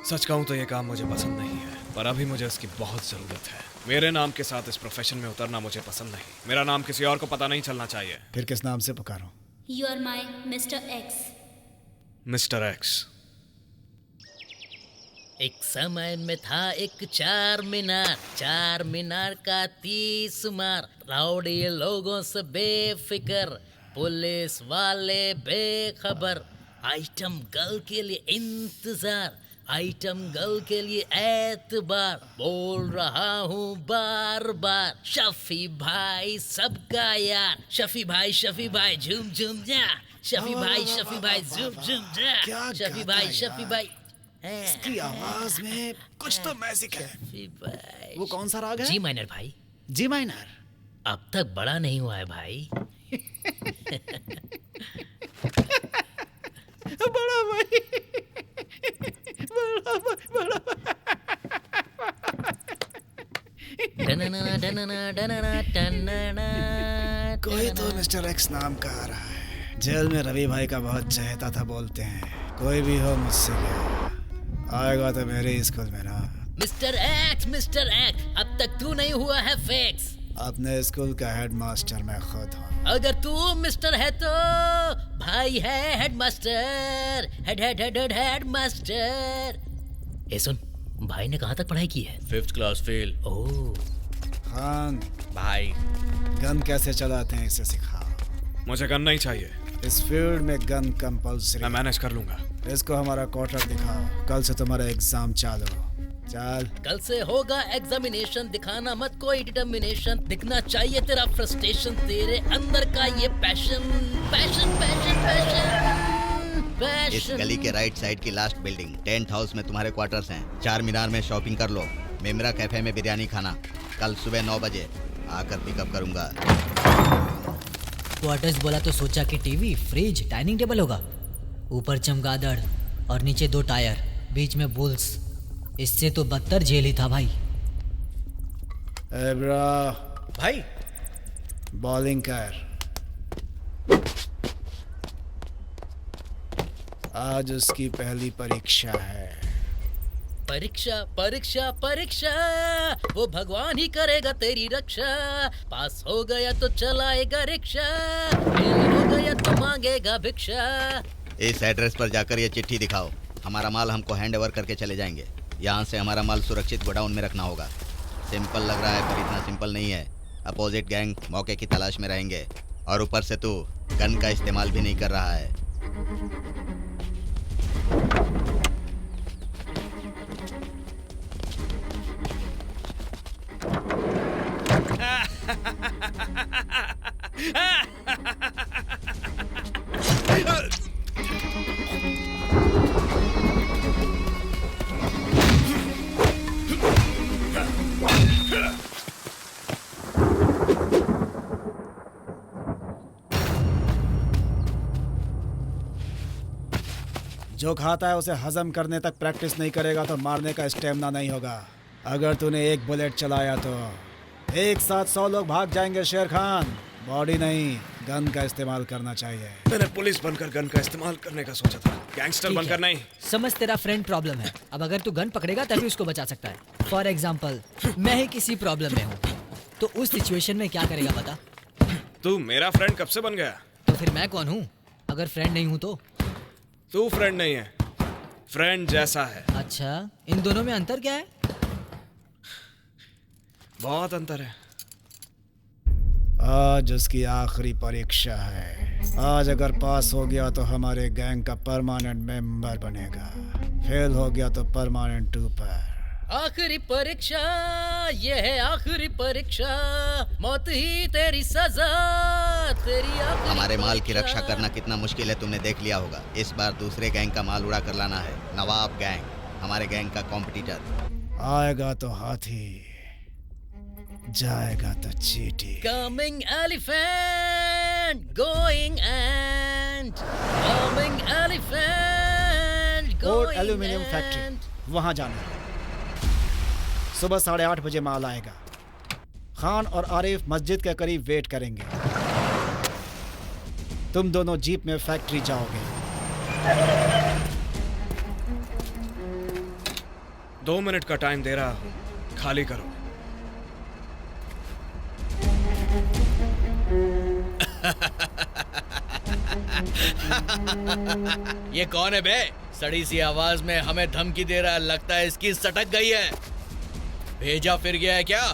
सच कहूं तो ये काम मुझे पसंद नहीं है, पर अभी मुझे इसकी बहुत जरूरत है। मेरे नाम के साथ इस प्रोफेशन में उतरना मुझे पसंद नहीं। मेरा नाम किसी और को पता नहीं चलना चाहिए। फिर किस नाम से पुकारूं? You are my mister X. Mister X. एक समय में था एक चार मीनार का 30 मार, राउडी लोगों से बेफिक्र, पुलिस वाले बेखबर, आइटम गर्ल के लिए इंतजार, आइटम गर्ल के लिए एतबार, बोल रहा हूँ बार बार, शफी भाई सबका यार, शफी भाई झूम झूम जा, शफी भाई झूम झूम जा, शफी भाई इसकी आवाज में कुछ तो मैजिक है। वो कौन सा राग है? जी माइनर भाई। जी माइनर अब तक बड़ा नहीं हुआ है भाई। बड़ा भाई, बड़ा कोई तो मिस्टर एक्स नाम का आ रहा है। जेल में रवि भाई का बहुत चहेता था बोलते हैं। कोई भी हो मुझसे क्या आएगा तो मेरे स्कूल में ना। मिस्टर एक्स अब तक तू नहीं हुआ है फिक्स। अपने स्कूल का हेडमास्टर मैं खुद हूँ। अगर तू मिस्टर है तो भाई है हेडमास्टर, हेडमास्टर। ए सुन, भाई ने कहाँ तक पढ़ाई की है? 5th class fail. ओह खान भाई, गन कैसे चलाते हैं इसे सिखाओ। मुझे गन नहीं चाहिए। इस फील्ड में गन कंपल्सरी। मैं मैनेज कर लूंगा। इसको हमारा क्वार्टर दिखाओ। कल से तुम्हारा एग्जाम चालू। चल। कल से होगा एग्जामिनेशन, दिखाना मत कोई डिटर्मिनेशन, दिखना चाहिए तेरा फ्रस्ट्रेशन, तेरे अंदर का ये पैशन। इस गली के राइट साइड की लास्ट बिल्डिंग टेंट हाउस में तुम्हारे क्वार्टर्स हैं। 4 मीनार में शॉपिंग कर लो, मेमरा कैफे में बिरयानी खाना। कल सुबह 9 बजे आकर पिकअप करूंगा। क्वार्टर्स बोला तो सोचा कि टीवी, फ्रिज, डाइनिंग टेबल होगा। ऊपर चमगादड़ और नीचे 2 टायर, बीच में बुल्स। इससे तो बदतर जेल ही था भाई। एब्रा भाई बॉलिंग कर। आज उसकी पहली परीक्षा है। परीक्षा वो भगवान ही करेगा तेरी रक्षा। पास हो गया तो चलाएगा रिक्शा, फेल हो गया तो मांगेगा भिक्षा। इस एड्रेस पर जाकर ये चिट्ठी दिखाओ। हमारा माल हमको हैंड ओवर करके चले जाएंगे। यहाँ से हमारा माल सुरक्षित गोडाउन में रखना होगा। सिंपल लग रहा है पर इतना सिंपल नहीं है। अपोजिट गैंग मौके की तलाश में रहेंगे और ऊपर से तू गन का इस्तेमाल भी नहीं कर रहा है। जो खाता है उसे हजम करने तक प्रैक्टिस नहीं करेगा तो मारने का स्टेमिना नहीं होगा। अगर तूने एक बुलेट चलाया तो एक साथ 100 लोग भाग जाएंगे। शेर खान, बॉडी नहीं गन का इस्तेमाल करना चाहिए। मैंने पुलिस बनकर गन का इस्तेमाल करने का सोचा था, गैंगस्टर बनकर नहीं। समझ, तेरा फ्रेंड प्रॉब्लम है। अब अगर तू गन पकड़ेगा तभी उसको बचा सकता है। फॉर एग्जाम्पल, मैं ही किसी प्रॉब्लम में हूँ तो उस सिचुएशन में क्या करेगा बता? तू मेरा फ्रेंड कब से बन गया? तो फिर मैं कौन हूँ अगर फ्रेंड नहीं हूँ तो? तू फ्रेंड नहीं है, फ्रेंड जैसा है। अच्छा, इन दोनों में अंतर क्या है? बहुत अंतर है। आज उसकी आखिरी परीक्षा है। आज अगर पास हो गया तो हमारे गैंग का परमानेंट मेंबर बनेगा, फेल हो गया तो परमानेंट टूपर। आखिरी परीक्षा, ये है आखिरी परीक्षा, मौत ही तेरी सजा, तेरी आखिरी। हमारे माल की रक्षा करना कितना मुश्किल है तुमने देख लिया होगा। इस बार दूसरे गैंग का माल उड़ा कर लाना है। नवाब गैंग हमारे गैंग का कॉम्पिटिटर। आएगा तो हाथी, जाएगा तो चींटी। Coming elephant, going ant, coming elephant, coat going aluminium ant. Factory, वहां जाना। सुबह 8:30 बजे माल आएगा। खान और आरिफ मस्जिद के करीब वेट करेंगे। तुम दोनों जीप में फैक्ट्री जाओगे। 2 मिनट का टाइम दे रहा हूँ, खाली करो। ये कौन है बे? सड़ी सी आवाज में हमें धमकी दे रहा है, लगता है इसकी सटक गई है। भेजा फिर गया है क्या?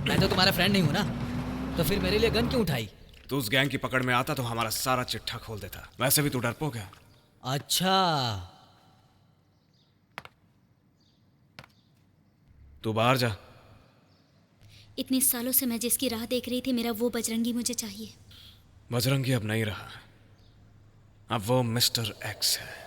मैं तो तुम्हारा फ्रेंड नहीं हूं ना, तो फिर मेरे लिए गन क्यों उठाई? तू उस गैंग की पकड़ में आता तो हमारा सारा चिट्ठा खोल देता। वैसे भी तू डरपोक है। अच्छा, तू बाहर जा। इतने सालों से मैं जिसकी राह देख रही थी, मेरा वो बजरंगी मुझे चाहिए। बजरंगी अब नहीं रहा, अब वो मिस्टर एक्स है।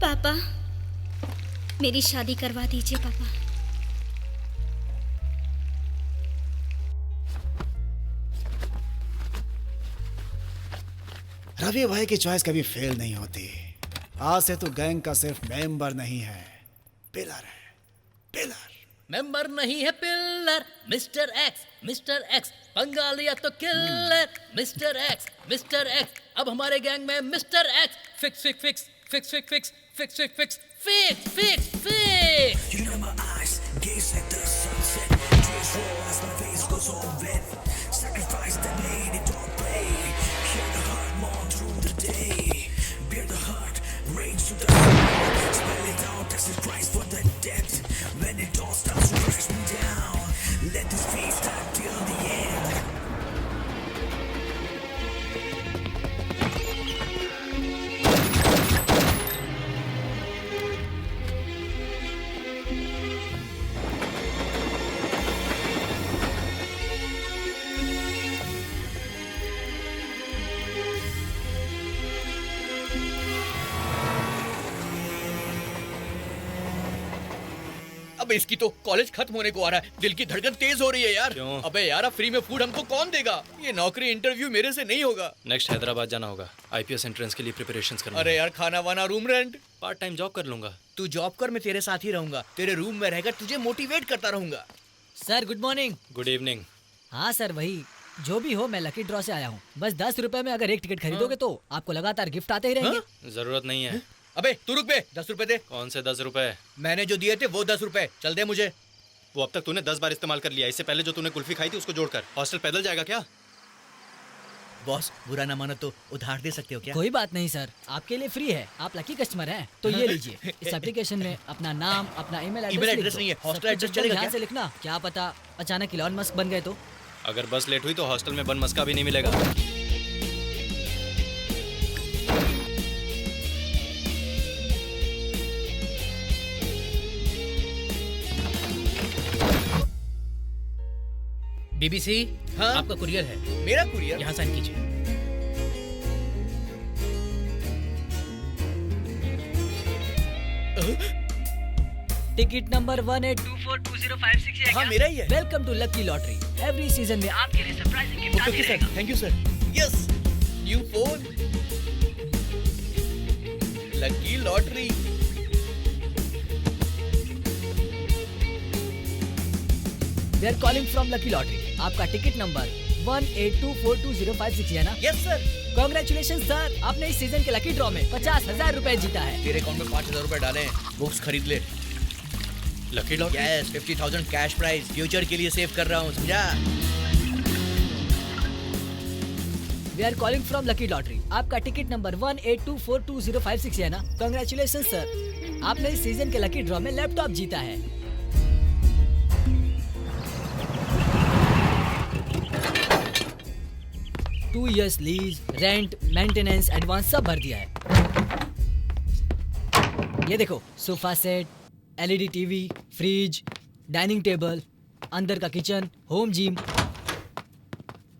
पापा, मेरी शादी करवा दीजिए पापा। रवि भाई की चॉइस कभी फेल नहीं होती। आज से तू गैंग का सिर्फ मेंबर नहीं है, पिलर है, पिलर। मेंबर नहीं है पिलर, मिस्टर एक्स पंगा लिया तो किलर। मिस्टर एक्स अब हमारे गैंग में mister x. Fix fix fix fix fix fix fix fix fix fix fix fix. You know my eyes gaze at the sunset. Tears roll as my face goes all wet. Sacrifice that made it all pay. Hear the heart mourn through the day. Bear the heart, rage to the soul. Spell it out, taxes price for the debt. When it all starts to crash me down, let this feast start till the end. अब इसकी तो college खत्म होने को आ रहा है, दिल की धड़कन तेज हो रही है यार। क्यों? अबे यार, अब फ्री में फूड हमको कौन देगा? ये नौकरी इंटरव्यू मेरे से नहीं होगा। नेक्स्ट हैदराबाद जाना होगा, आईपीएस एंट्रेंस के लिए प्रिपरेशंस करना। अरे यार, खाना वाना, room rent. Part time job कर लूंगा। तू जॉब कर, मैं तेरे साथ ही रहूंगा। तेरे रूम में रहकर तुझे मोटिवेट करता रहूंगा। Sir good morning. Good evening. हाँ सर, वही जो भी हो, मैं लकी ड्रॉ से आया हूँ। बस 10 रुपए में अगर एक टिकट खरीदोगे तो आपको लगातार गिफ्ट आते ही रहेंगे। जरूरत नहीं है। अबे तू रुक बे, 10 रुपए दे। कौन से 10 रुपए? मैंने जो दिए थे वो 10 रुपए, चल दे मुझे। वो अब तक तूने 10 बार इस्तेमाल कर लिया। इससे पहले जो तूने कुल्फी खाई थी उसको जोड़कर। हॉस्टल पैदल जाएगा क्या? बॉस बुरा ना मानो तो उधार दे सकते हो क्या? कोई बात नहीं सर, आपके लिए फ्री है। आप लकी कस्टमर हैं, तो ये लीजिए। इस एप्लीकेशन में अपना नाम, अपना ईमेल एड्रेस नहीं है, हॉस्टल एड्रेस चलेगा ध्यान क्या? से लिखना। क्या पता अचानक इलॉन मस्क बन गए तो। अगर बस लेट हुई तो हॉस्टल में बन मस्का भी नहीं मिलेगा। बीबीसी, हाँ? आपका कुरियर है। मेरा कुरियर? यहाँ साइन कीजिए। Ticket number 18242056। हाँ मेरा ही है। Welcome to lucky lottery. Every season में आपके लिए सरप्राइजिंग गिफ्ट आते रहेगा। Thank you sir. Yes, new phone, lucky lottery. We are calling from lucky lottery. आपका टिकट नंबर 18242056 है ना? Yes sir. कांग्रेचुलेशन सर, आपने इस सीजन के लकी ड्रॉ में 50,000 रुपए जीता है। तेरे अकाउंट में 5,000 रुपए डाले हैं, बुक्स खरीद ले। Lucky lottery? Yes, 50,000 cash prize future के लिए सेव कर रहा हूँ, समझा? We are calling from lucky lottery. आपका टिकट नंबर 18242056 है ना? कांग्रेचुलेशन सर, आपने इस सीजन के लकी ड्रॉ में लैपटॉप जीता है। Two years lease, rent, maintenance, advance सब भर दिया है। ये देखो, sofa set, LED TV, fridge, dining table, अंदर का किचन, होम जिम,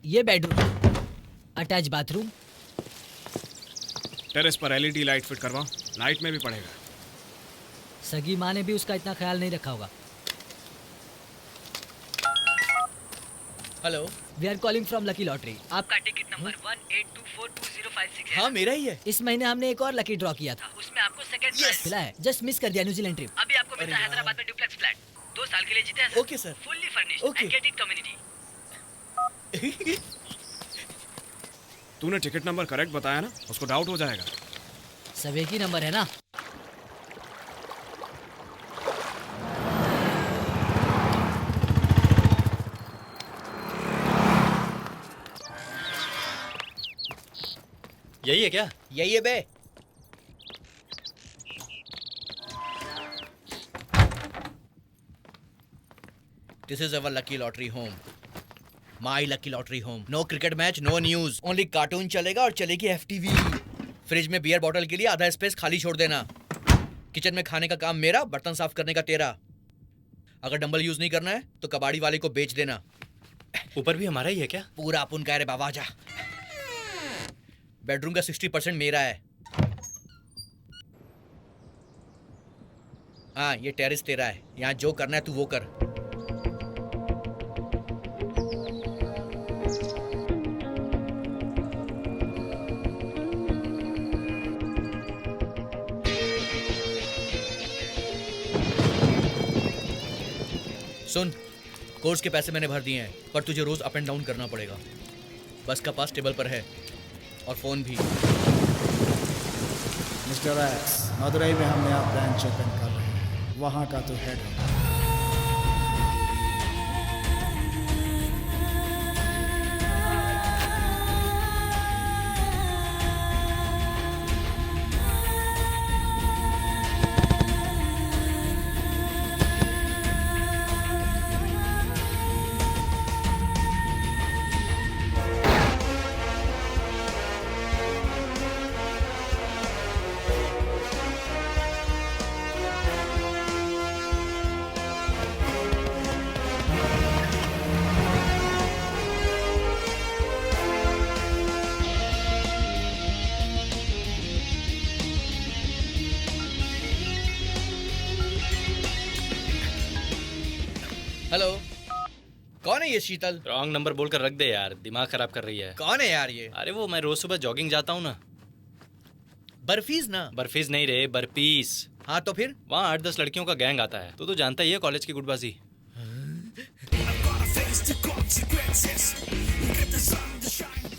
ये बेडरूम, अटैच बाथरूम। टेरेस पर एलईडी लाइट फिट करवाओ, नाइट में भी पड़ेगा। सगी माँ ने भी उसका इतना ख्याल नहीं रखा होगा। Hello, we are calling from lucky lottery. आपका टिकट नंबर 18242056 है। हाँ मेरा ही है। इस महीने हमने एक और लकी ड्रॉ किया था, उसमें आपको सेकंड प्राइज मिला है। जस्ट मिस कर दिया न्यूजीलैंड ट्रिप। अभी आपको मिलता है हैदराबाद में डुप्लेक्स फ्लैट। 2 साल के लिए जीते हैं sir. Okay sir. Fully furnished and gated community. तूने टिकट नंबर करेक्ट बताया ना, उसको डाउट हो जाएगा। सब एक ही नंबर है ना? यही है क्या? यही है बे। This is our lucky lottery home. My lucky lottery home. No cricket match, no news. Only cartoon चलेगा और चलेगी FTV. फ्रिज में बियर बॉटल के लिए आधा स्पेस खाली छोड़ देना। किचन में खाने का काम मेरा, बर्तन साफ करने का तेरा। अगर डंबल यूज नहीं करना है तो कबाड़ी वाले को बेच देना। ऊपर भी हमारा ही है क्या? पूरा अपन कह रहे बाबा जा। बेडरूम का 60% मेरा है। हाँ ये टेरेस तेरा है, यहाँ जो करना है तू वो कर। सुन, कोर्स के पैसे मैंने भर दिए हैं, पर तुझे रोज अप एंड डाउन करना पड़ेगा। बस का पास टेबल पर है और फोन भी। मिस्टर एक्स, मदुरई में हम नया ब्रांच ओपन कर रहे हैं, वहाँ का तो हेड होगा। हेलो, कौन है ये शीतल? रॉन्ग नंबर बोलकर रख दे यार, दिमाग खराब कर रही है। कौन है यार ये? अरे वो मैं रोज सुबह जॉगिंग जाता हूँ ना। बर्फीज ना? बर्फीज नहीं रे, बर्पीस। हाँ तो फिर? वहाँ 8-10 लड़कियों का गैंग आता है, तो जानता ही है कॉलेज की गुटबाजी।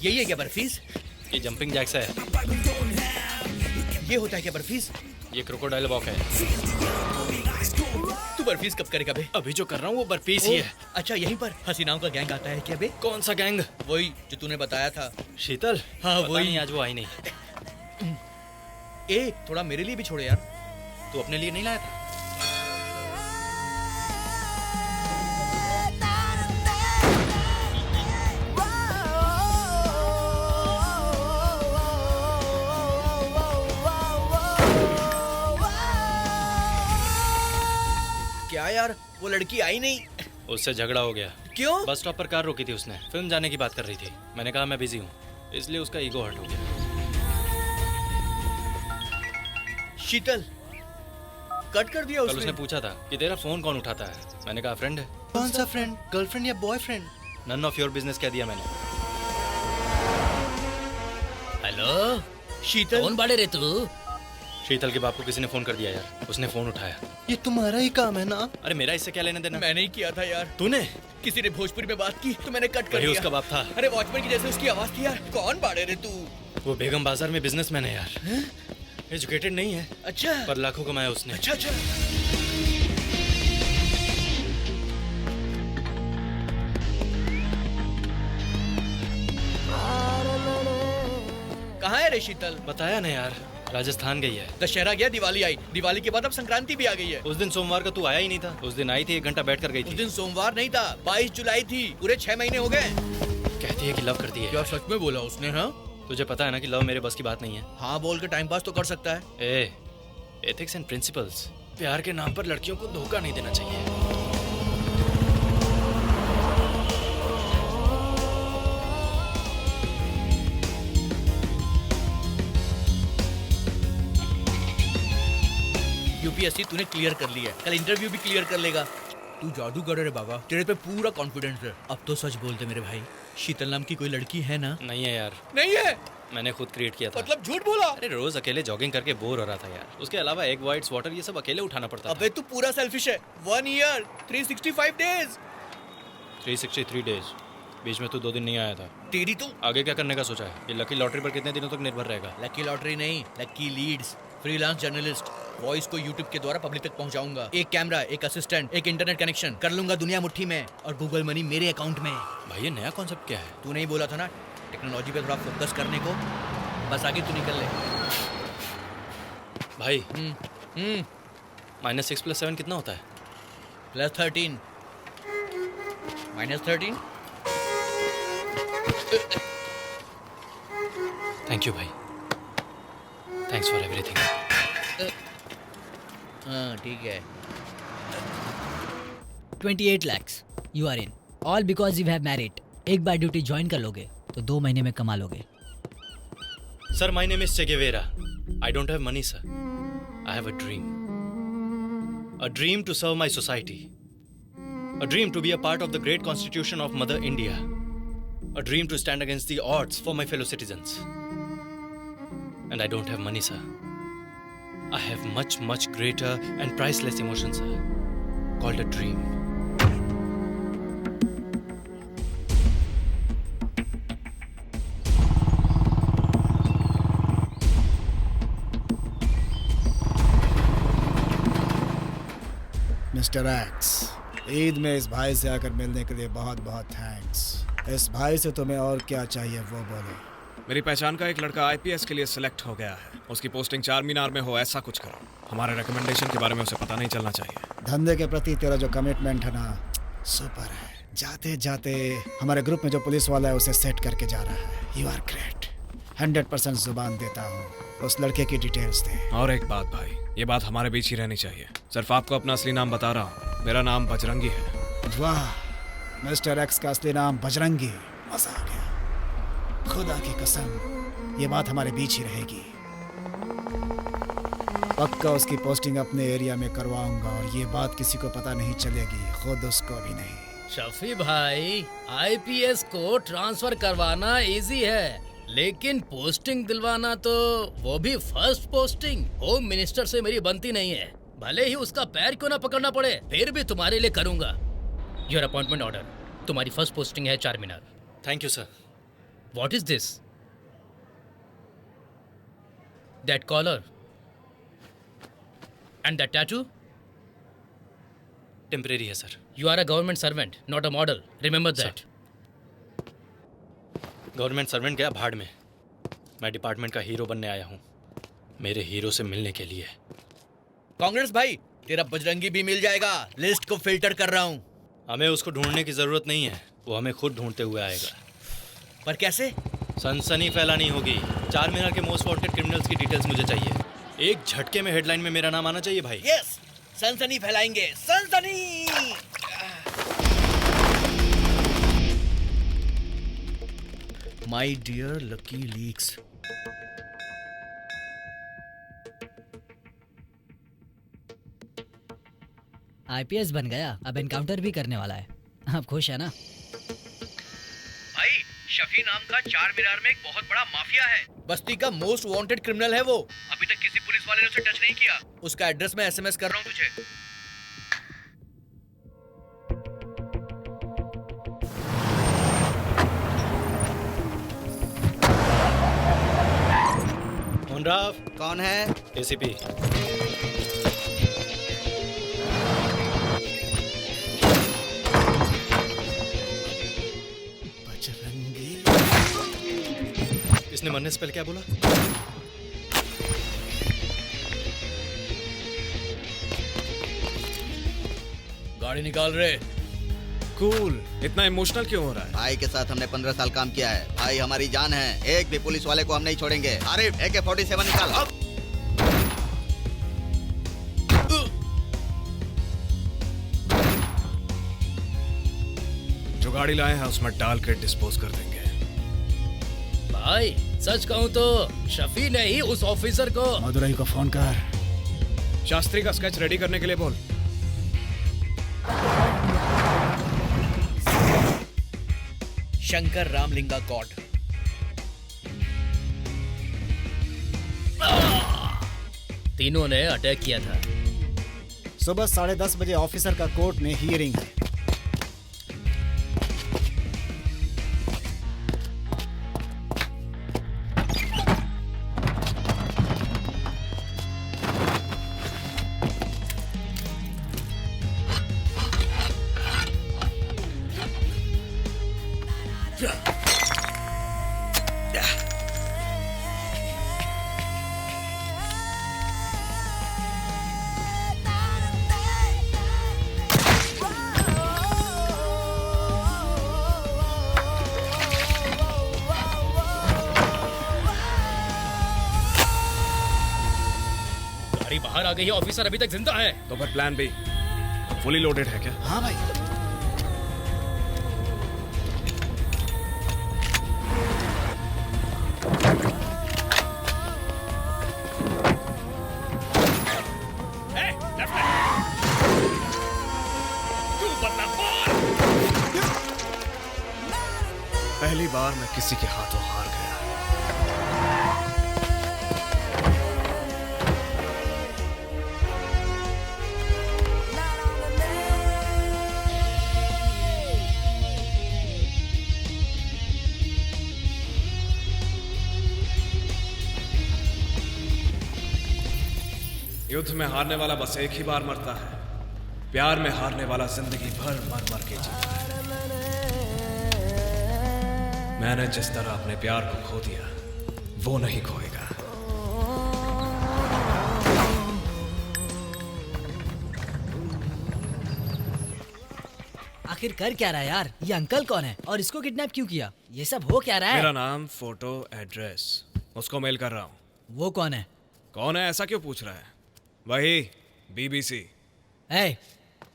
यही है क्या बर्फीस? ये जंपिंग जैक्स है। ये होता है क्या बर्फीस? ये क्रोकोडाइल वॉक है। तू बर्फीस कब करेगा बे? अभी जो कर रहा हूँ वो बर्फीस ही है। अच्छा यहीं पर हसीनाओं का गैंग आता है क्या बे? कौन सा गैंग? वही जो तूने बताया था। शीतल? हाँ पता वही। नहीं, आज वो आई नहीं। ए थोड़ा मेरे लिए भी छोड़े यार। तू अपने लिए नहीं लाया था? क्या यार वो लड़की आई नहीं? उससे झगड़ा हो गया। क्यों? बस स्टॉप पर कार रोकी थी उसने, फिल्म जाने की बात कर रही थी। मैंने कहा मैं बिजी हूँ, इसलिए उसका ईगो हर्ट हो गया। शीतल कट कर दिया कल उसने पूछा था कि तेरा फोन कौन उठाता है। मैंने कहा फ्रेंड है। कौन सा फ्रेंड? गर्लफ्रेंड या boyfriend? None of your business कह दिया मैंने। हेलो शीतल? कौन बाड़े रे तू? शीतल के बाप को किसी ने फोन कर दिया यार, उसने फोन उठाया। ये तुम्हारा ही काम है ना? अरे मेरा इससे क्या लेना देना? मैंने ही किया था यार। तूने? किसी ने भोजपुरी में बात की तो मैंने कट कर वही दिया। उसका बाप था। अरे वॉचमैन की जैसे उसकी आवाज थी यार। कौन बाड़े रे तू? वो बेगम बाजार में बिजनेसमैन है यार। एजुकेटेड नहीं है। अच्छा। पर लाखों कमाया उसने। अच्छा अच्छा। कहाँ है रे शीतल? बताया ना यार, राजस्थान गई है। दशहरा गया, दिवाली आई, दिवाली के बाद अब संक्रांति भी आ गई है। उस दिन सोमवार का तू आया ही नहीं था। उस दिन आई थी, 1 घंटा बैठ कर गई उस थी। दिन सोमवार नहीं था, 22 जुलाई थी। पूरे 6 महीने हो गए। कहती है कि लव करती है। क्या सच में बोला उसने? हाँ तुझे पता है ना कि लव मेरे बस की बात नहीं है। हाँ बोल के टाइम पास तो कर सकता है। Ethics and principles. प्यार के नाम पर लड़कियों को धोखा नहीं देना चाहिए। यूपीएससी तूने क्लियर कर लिया है, कल इंटरव्यू भी क्लियर कर लेगा। तू जादूगर है रे बाबा, तेरे पे पूरा कॉन्फिडेंस है। अब तो सच बोलते मेरे भाई, शीतल नाम की कोई लड़की है ना? नहीं है यार। नहीं है? मैंने खुद क्रिएट किया था। मतलब झूठ बोला? अरे रोज अकेले जॉगिंग करके बोर हो रहा था यार। उसके अलावा एग वाइट्स, वाटर, ये सब अकेले उठाना पड़ता था। अबे तू पूरा सेल्फिश है। 1 ईयर 365 डेज 363 डेज। बीच में तू 2 दिन नहीं आया था। तेरी तो आगे क्या करने का सोचा है? ये लकी लॉटरी पर कितने दिनों तक निर्भर रहेगा? लकी लॉटरी नहीं, lucky leads. Freelance journalist, voice को यूट्यूब के द्वारा पब्लिक तक पहुंचाऊंगा। एक कैमरा, एक असिस्टेंट, एक इंटरनेट कनेक्शन, कर लूंगा दुनिया मुट्ठी में, और गूगल मनी मेरे अकाउंट में। भाई ये नया कॉन्सेप्ट क्या है? तू नहीं बोला था ना टेक्नोलॉजी पे थोड़ा फोकस करने को? बस आगे तू निकल ले भाई। -6 + 7 कितना होता है? +13 -13। थैंक यू भाई, थैंक्स फॉर एवरीथिंग। हाँ ठीक है। 28 lakhs you are in, all because you have married. एक बार ड्यूटी ज्वाइन कर लोगे तो 2 महीने में कमा लोगे। Sir, my name is Che Guevara. I don't have money, sir. I have a dream. A dream to serve my society. A dream to be a part of the great constitution of Mother India. A dream to stand against the odds for my fellow citizens. And I don't have money, sir. I have much, much greater and priceless emotion, sir. Called a dream. Mister x, Eid में इस भाई से आकर मिलने के लिए बहुत बहुत थैंक्स। इस भाई से तुम्हें और क्या चाहिए वो बोलो। मेरी पहचान का एक लड़का आईपीएस के लिए सिलेक्ट हो गया है। उसकी पोस्टिंग 4 मीनार में हो, ऐसा कुछ करो। हमारे रिकमेंडेशन के बारे में उसे पता नहीं चलना चाहिए। धंधे के प्रति तेरा जो कमिटमेंट है ना, सुपर है। जाते जाते हमारे ग्रुप में जो पुलिस वाला है उसे सेट करके जा रहा है। You are great. 100% जुबान देता हूँ। उस लड़के की डिटेल्स दे। और एक बात भाई, ये बात हमारे बीच ही रहनी चाहिए। सिर्फ आपको अपना असली नाम बता रहा हूँ, मेरा नाम बजरंगी है। वाह, मिस्टर एक्स का असली नाम बजरंगी। मजा आ गया। खुदा की कसम, ये बात हमारे बीच ही रहेगी। पक्का उसकी पोस्टिंग अपने एरिया में करवाऊंगा और ये बात किसी को पता नहीं चलेगी, खुद उसको भी नहीं। शफी भाई, आईपीएस को ट्रांसफर करवाना इजी है, लेकिन पोस्टिंग दिलवाना तो वो भी फर्स्ट पोस्टिंग होम मिनिस्टर से मेरी बनती नहीं है। भले ही उसका पैर क्यों ना पकड़ना पड़े, फिर भी तुम्हारे लिए करूंगा। Your appointment order. तुम्हारी फर्स्ट पोस्टिंग है 4 Minar. Thank you sir. What is this? That collar? And that tattoo? Temporary है sir. You are a government servant, not a model. Remember that. Government servant गया भाड़ में। मैं डिपार्टमेंट का hero बनने आया हूँ, मेरे हीरो से मिलने के लिए। कांग्रेस भाई, तेरा बजरंगी भी मिल जाएगा। लिस्ट को फिल्टर कर रहा हूँ। हमें उसको ढूंढने की जरूरत नहीं है, वो हमें खुद ढूंढते हुए आएगा। पर कैसे? सनसनी फैलानी होगी। चार मीनार के मोस्ट वांटेड क्रिमिनल्स की डिटेल्स मुझे चाहिए। एक झटके में हेडलाइन में मेरा नाम आना चाहिए भाई। यस, सनसनी फैलाएंगे, सनसनी। My dear lucky leaks. IPS बन गया, अब एनकाउंटर भी करने वाला है। आप खुश है ना? भाई, शफी नाम का चार मीनार में एक बहुत बड़ा माफिया है। बस्ती का मोस्ट वांटेड क्रिमिनल है वो। अभी तक किसी पुलिस वाले ने उसे टच नहीं किया। उसका एड्रेस मैं एसएमएस कर रहा हूँ तुझे। मुनराव। कौन है? एसीपी। इसने मरने से पहले क्या बोला? गाड़ी निकाल रहे। कूल, इतना इमोशनल क्यों हो रहा है? भाई के साथ हमने 15 साल काम किया है। भाई हमारी जान है, एक भी पुलिस वाले को हम नहीं छोड़ेंगे। आरिफ, AK-47 निकाल। अब जो गाड़ी लाए हैं उसमें डाल के डिस्पोज कर देंगे। भाई सच कहूँ तो शफी ने ही उस ऑफिसर को। मदुरई को फोन कर। शास्त्री का स्केच रेडी करने के लिए बोल। शंकर रामलिंगा गॉड। तीनों ने अटैक किया था। सुबह 10:30 बजे ऑफिसर का कोर्ट में हियरिंग है। बाहर आ गई है, ऑफिसर अभी तक जिंदा है। तो फिर प्लान बी फुली लोडेड है क्या? हाँ भाई। पहली बार मैं किसी के हाथों हार गया। युद्ध में हारने वाला बस एक ही बार मरता है, प्यार में हारने वाला जिंदगी भर मर मर के जीता है। मैंने जिस तरह अपने प्यार को खो दिया, वो नहीं खोएगा। आखिर कर क्या रहा है यार? ये अंकल कौन है और इसको किडनैप क्यों किया? ये सब हो क्या रहा है? मेरा नाम, फोटो, एड्रेस उसको मेल कर रहा हूँ। वो कौन है? कौन है ऐसा क्यों पूछ रहा है? वही BBC।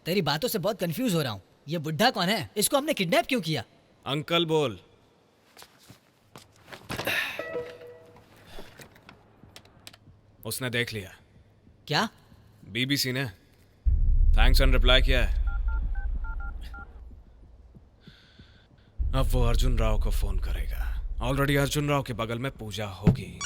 तेरी बातों से बहुत कंफ्यूज हो रहा हूँ। ये बुढ़ा कौन है? इसको हमने किडनैप क्यों किया? अंकल बोल। उसने देख लिया। क्या? BBC ने थैंक्स एंड रिप्लाई किया है। अब वो अर्जुन राव को फोन करेगा। ऑलरेडी अर्जुन राव के बगल में पूजा होगी।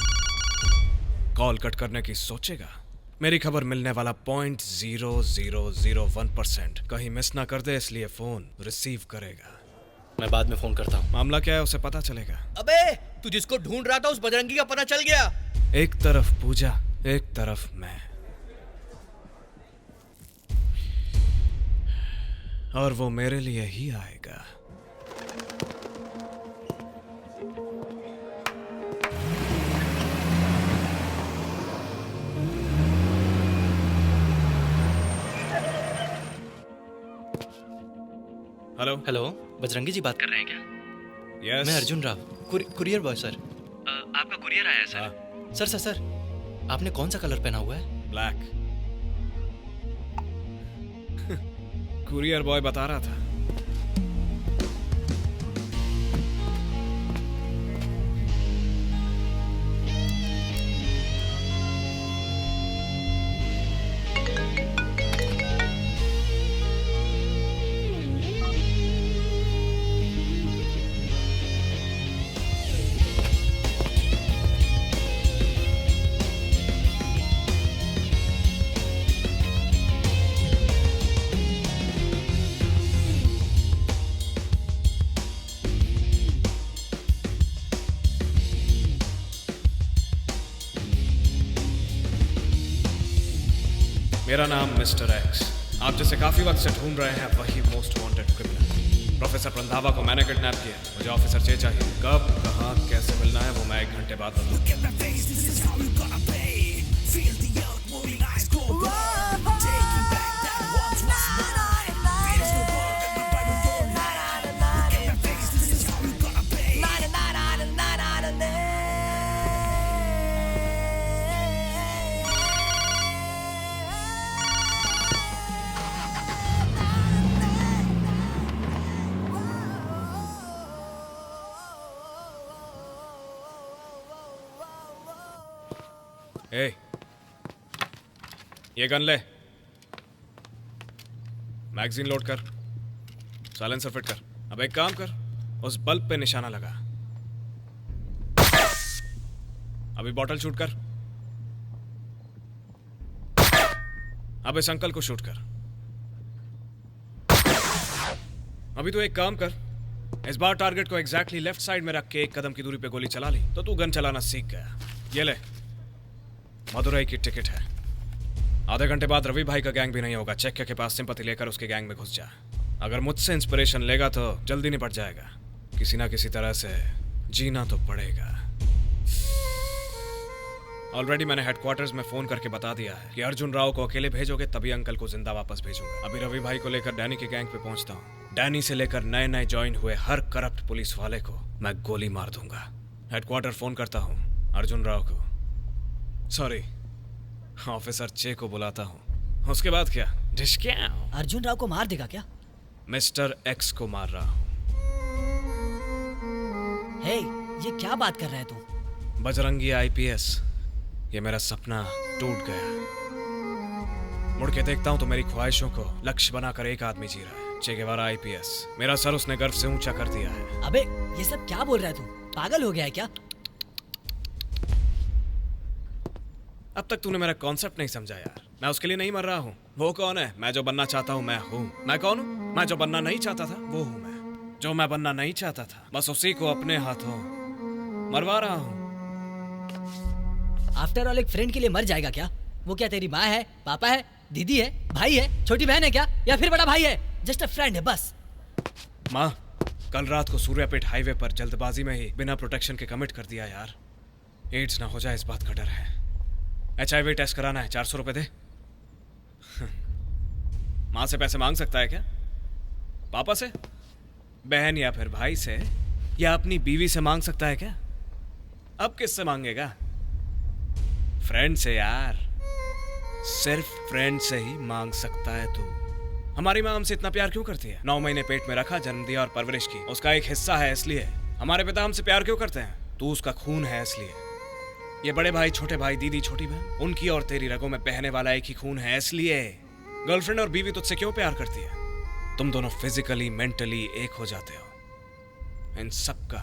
कॉल कट करने की सोचेगा। मेरी खबर मिलने वाला 0.0001% कहीं मिस ना कर दे, इसलिए फोन रिसीव करेगा। मैं बाद में फोन करता हूँ। मामला क्या है उसे पता चलेगा। अबे तू जिसको ढूंढ रहा था उस बजरंगी का पता चल गया। एक तरफ पूजा, एक तरफ मैं, और वो मेरे लिए ही आएगा। हेलो हेलो, बजरंगी जी बात कर रहे हैं क्या? यस, मैं Arjun Rao, courier boy sir. आपका कुरियर आया है सर। सर सर सर, आपने कौन सा कलर पहना हुआ है? ब्लैक। कुरियर बॉय बता रहा था। मेरा नाम मिस्टर एक्स। आप जैसे काफी वक्त से ढूंढ रहे हैं वही most wanted criminal professor Randhawa को मैंने किडनैप किया। मुझे ऑफिसर चे चाहिए। कब, कहाँ, कैसे मिलना है वो मैं 1 घंटे बाद बताऊंगा। ए, ये गन ले, मैगजीन लोड कर, साइलेंसर फिट कर। अब एक काम कर, उस बल्ब पे निशाना लगा। अभी बॉटल शूट कर। अब इस अंकल को शूट कर। अभी तो एक काम कर, इस बार टारगेट को एग्जैक्टली लेफ्ट साइड में रख के 1 कदम की दूरी पे गोली चला ली तो तू गन चलाना सीख गया। ये ले, मदुरई की टिकट है। आधे घंटे बाद रवि भाई का गैंग भी नहीं होगा। चेक के पास सिंपैथी लेकर उसके गैंग में घुस जा। अगर मुझसे इंस्पिरेशन लेगा तो जल्दी निपट जाएगा। किसी ना किसी तरह से जीना तो पड़ेगा। ऑलरेडी मैंने हेडक्वार्टर्स में फोन करके बता दिया है कि अर्जुन राव को अकेले भेजोगे तभी अंकल को जिंदा वापस भेजूंगा। अभी रवि भाई को लेकर डैनी के गैंग पे पहुंचता हूँ। डैनी से लेकर नए नए ज्वाइन हुए हर करप्ट पुलिस वाले को मैं गोली मार दूंगा। हेडक्वार्टर फोन करता हूँ अर्जुन राव को, सॉरी ऑफिसर चे को बुलाता हूँ। उसके बाद क्या? अर्जुन राव को मार देगा क्या? मिस्टर एक्स को मार रहा हूँ। हे, ये क्या बात कर रहा है तू? बजरंगी आईपीएस, ये मेरा सपना टूट गया। मुड़ के देखता हूँ तो मेरी ख्वाहिशों को लक्ष्य बनाकर एक आदमी जी रहा है, चे गेवारा आईपीएस। मेरा सर उसने गर्व से ऊंचा कर दिया है। अबे ये सब क्या बोल रहा है तू? पागल हो गया है क्या? अब तक तूने मेरा कॉन्सेप्ट नहीं समझा यार। मैं उसके लिए नहीं मर रहा हूँ। वो कौन है? मैं जो बनना चाहता हूँ मैं हूँ। मैं कौन हूँ? मैं जो बनना नहीं चाहता था वो हूँ मैं। जो मैं बनना नहीं चाहता था बस उसी को अपने हाथों मरवा रहा हूँ। आफ्टर ऑल एक फ्रेंड के लिए मर जाएगा क्या? वो क्या तेरी माँ है, पापा है, दीदी है, भाई है, छोटी बहन है क्या, या फिर बड़ा भाई है? जस्ट अ फ्रेंड है बस। माँ, कल रात को सूर्यापेट हाईवे पर जल्दबाजी में ही बिना प्रोटेक्शन के कमिट कर दिया यार। एड्स ना हो जाए इस बात का डर है। HIV टेस्ट कराना है, 400 रुपए दे। माँ से पैसे मांग सकता है क्या? पापा से, बहन या फिर भाई से, या अपनी बीवी से मांग सकता है क्या? अब किससे मांगेगा? फ्रेंड से यार, सिर्फ फ्रेंड से ही मांग सकता है तू। हमारी माँ हमसे इतना प्यार क्यों करती है? 9 महीने पेट में रखा, जन्म दिया और परवरिश की, उसका एक हिस्सा है इसलिए। हमारे पिता हमसे प्यार क्यों करते हैं? तू उसका खून है इसलिए। ये बड़े भाई, छोटे भाई, दीदी, छोटी बहन, उनकी और तेरी रगों में बहने वाला एक ही खून है इसलिए। गर्लफ्रेंड और बीवी तुझसे क्यों प्यार करती है? तुम दोनों फिजिकली मेंटली एक हो जाते हो। इन सब का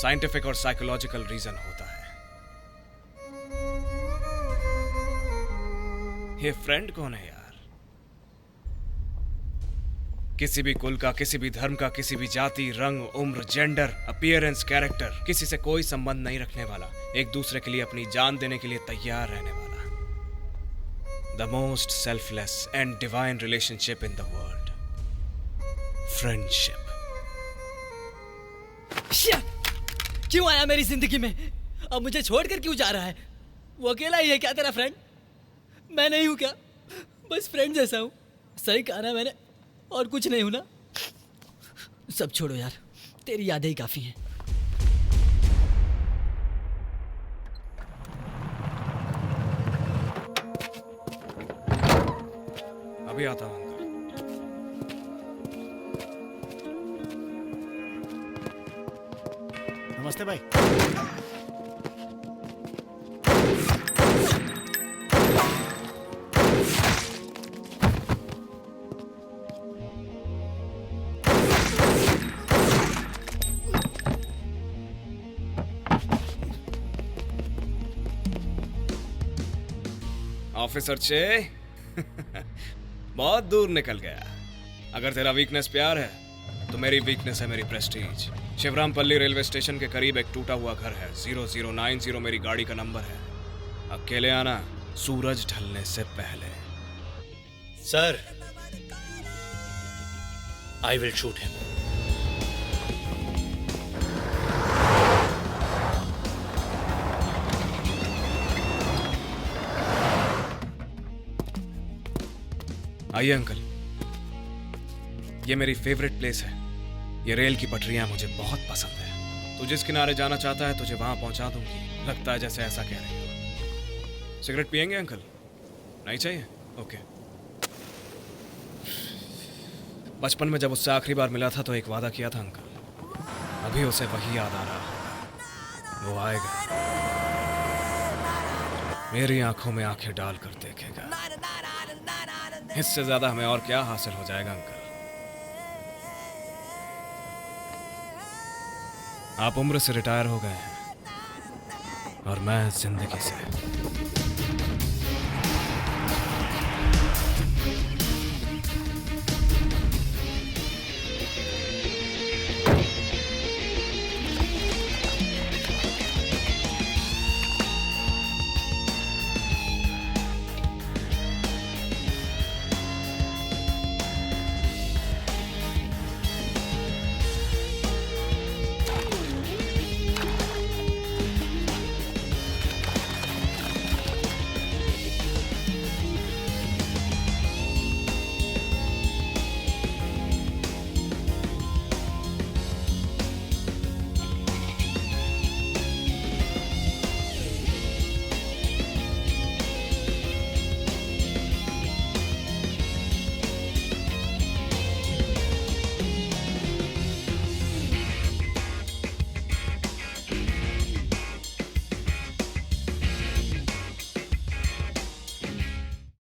साइंटिफिक और साइकोलॉजिकल रीजन होता है। ये फ्रेंड कौन है यार? किसी भी कुल का, किसी भी धर्म का, किसी भी जाति, रंग, उम्र, जेंडर, अपीयरेंस, कैरेक्टर, किसी से कोई संबंध नहीं रखने वाला, एक दूसरे के लिए अपनी जान देने के लिए तैयार रहने वाला। The most selfless and divine relationship in the world, friendship. क्यों आया मेरी जिंदगी में? अब मुझे छोड़कर क्यों जा रहा है? वो अकेला ही है क्या तेरा फ्रेंड? मैं नहीं हूं क्या? बस फ्रेंड जैसा हूं। सही कहा ना मैंने? और कुछ नहीं हूं ना? सब छोड़ो यार, तेरी यादें ही काफी हैं। अभी आता हूं। नमस्ते भाई। ऑफिसर चे बहुत दूर निकल गया। अगर तेरा वीकनेस प्यार है तो मेरी वीकनेस है मेरी प्रेस्टीज। शिवरामपल्ली रेलवे स्टेशन के करीब एक टूटा हुआ घर है, 0090 मेरी गाड़ी का नंबर है। अकेले आना, सूरज ढलने से पहले। Sir, I will shoot him. आइए अंकल, ये मेरी फेवरेट प्लेस है। ये रेल की पटरियां मुझे बहुत पसंद है। तू जिस किनारे जाना चाहता है तुझे वहां पहुंचा दूंगी। लगता है जैसे ऐसा कह रही हो। सिगरेट पियेंगे अंकल? नहीं चाहिए? ओके। बचपन में जब उससे आखिरी बार मिला था तो एक वादा किया था अंकल। अभी उसे वही याद आ रहा। वो आएगा, मेरी आंखों में आंखें डालकर देखेगा। इससे ज्यादा हमें और क्या हासिल हो जाएगा अंकल? आप उम्र से रिटायर हो गए हैं और मैं जिंदगी से।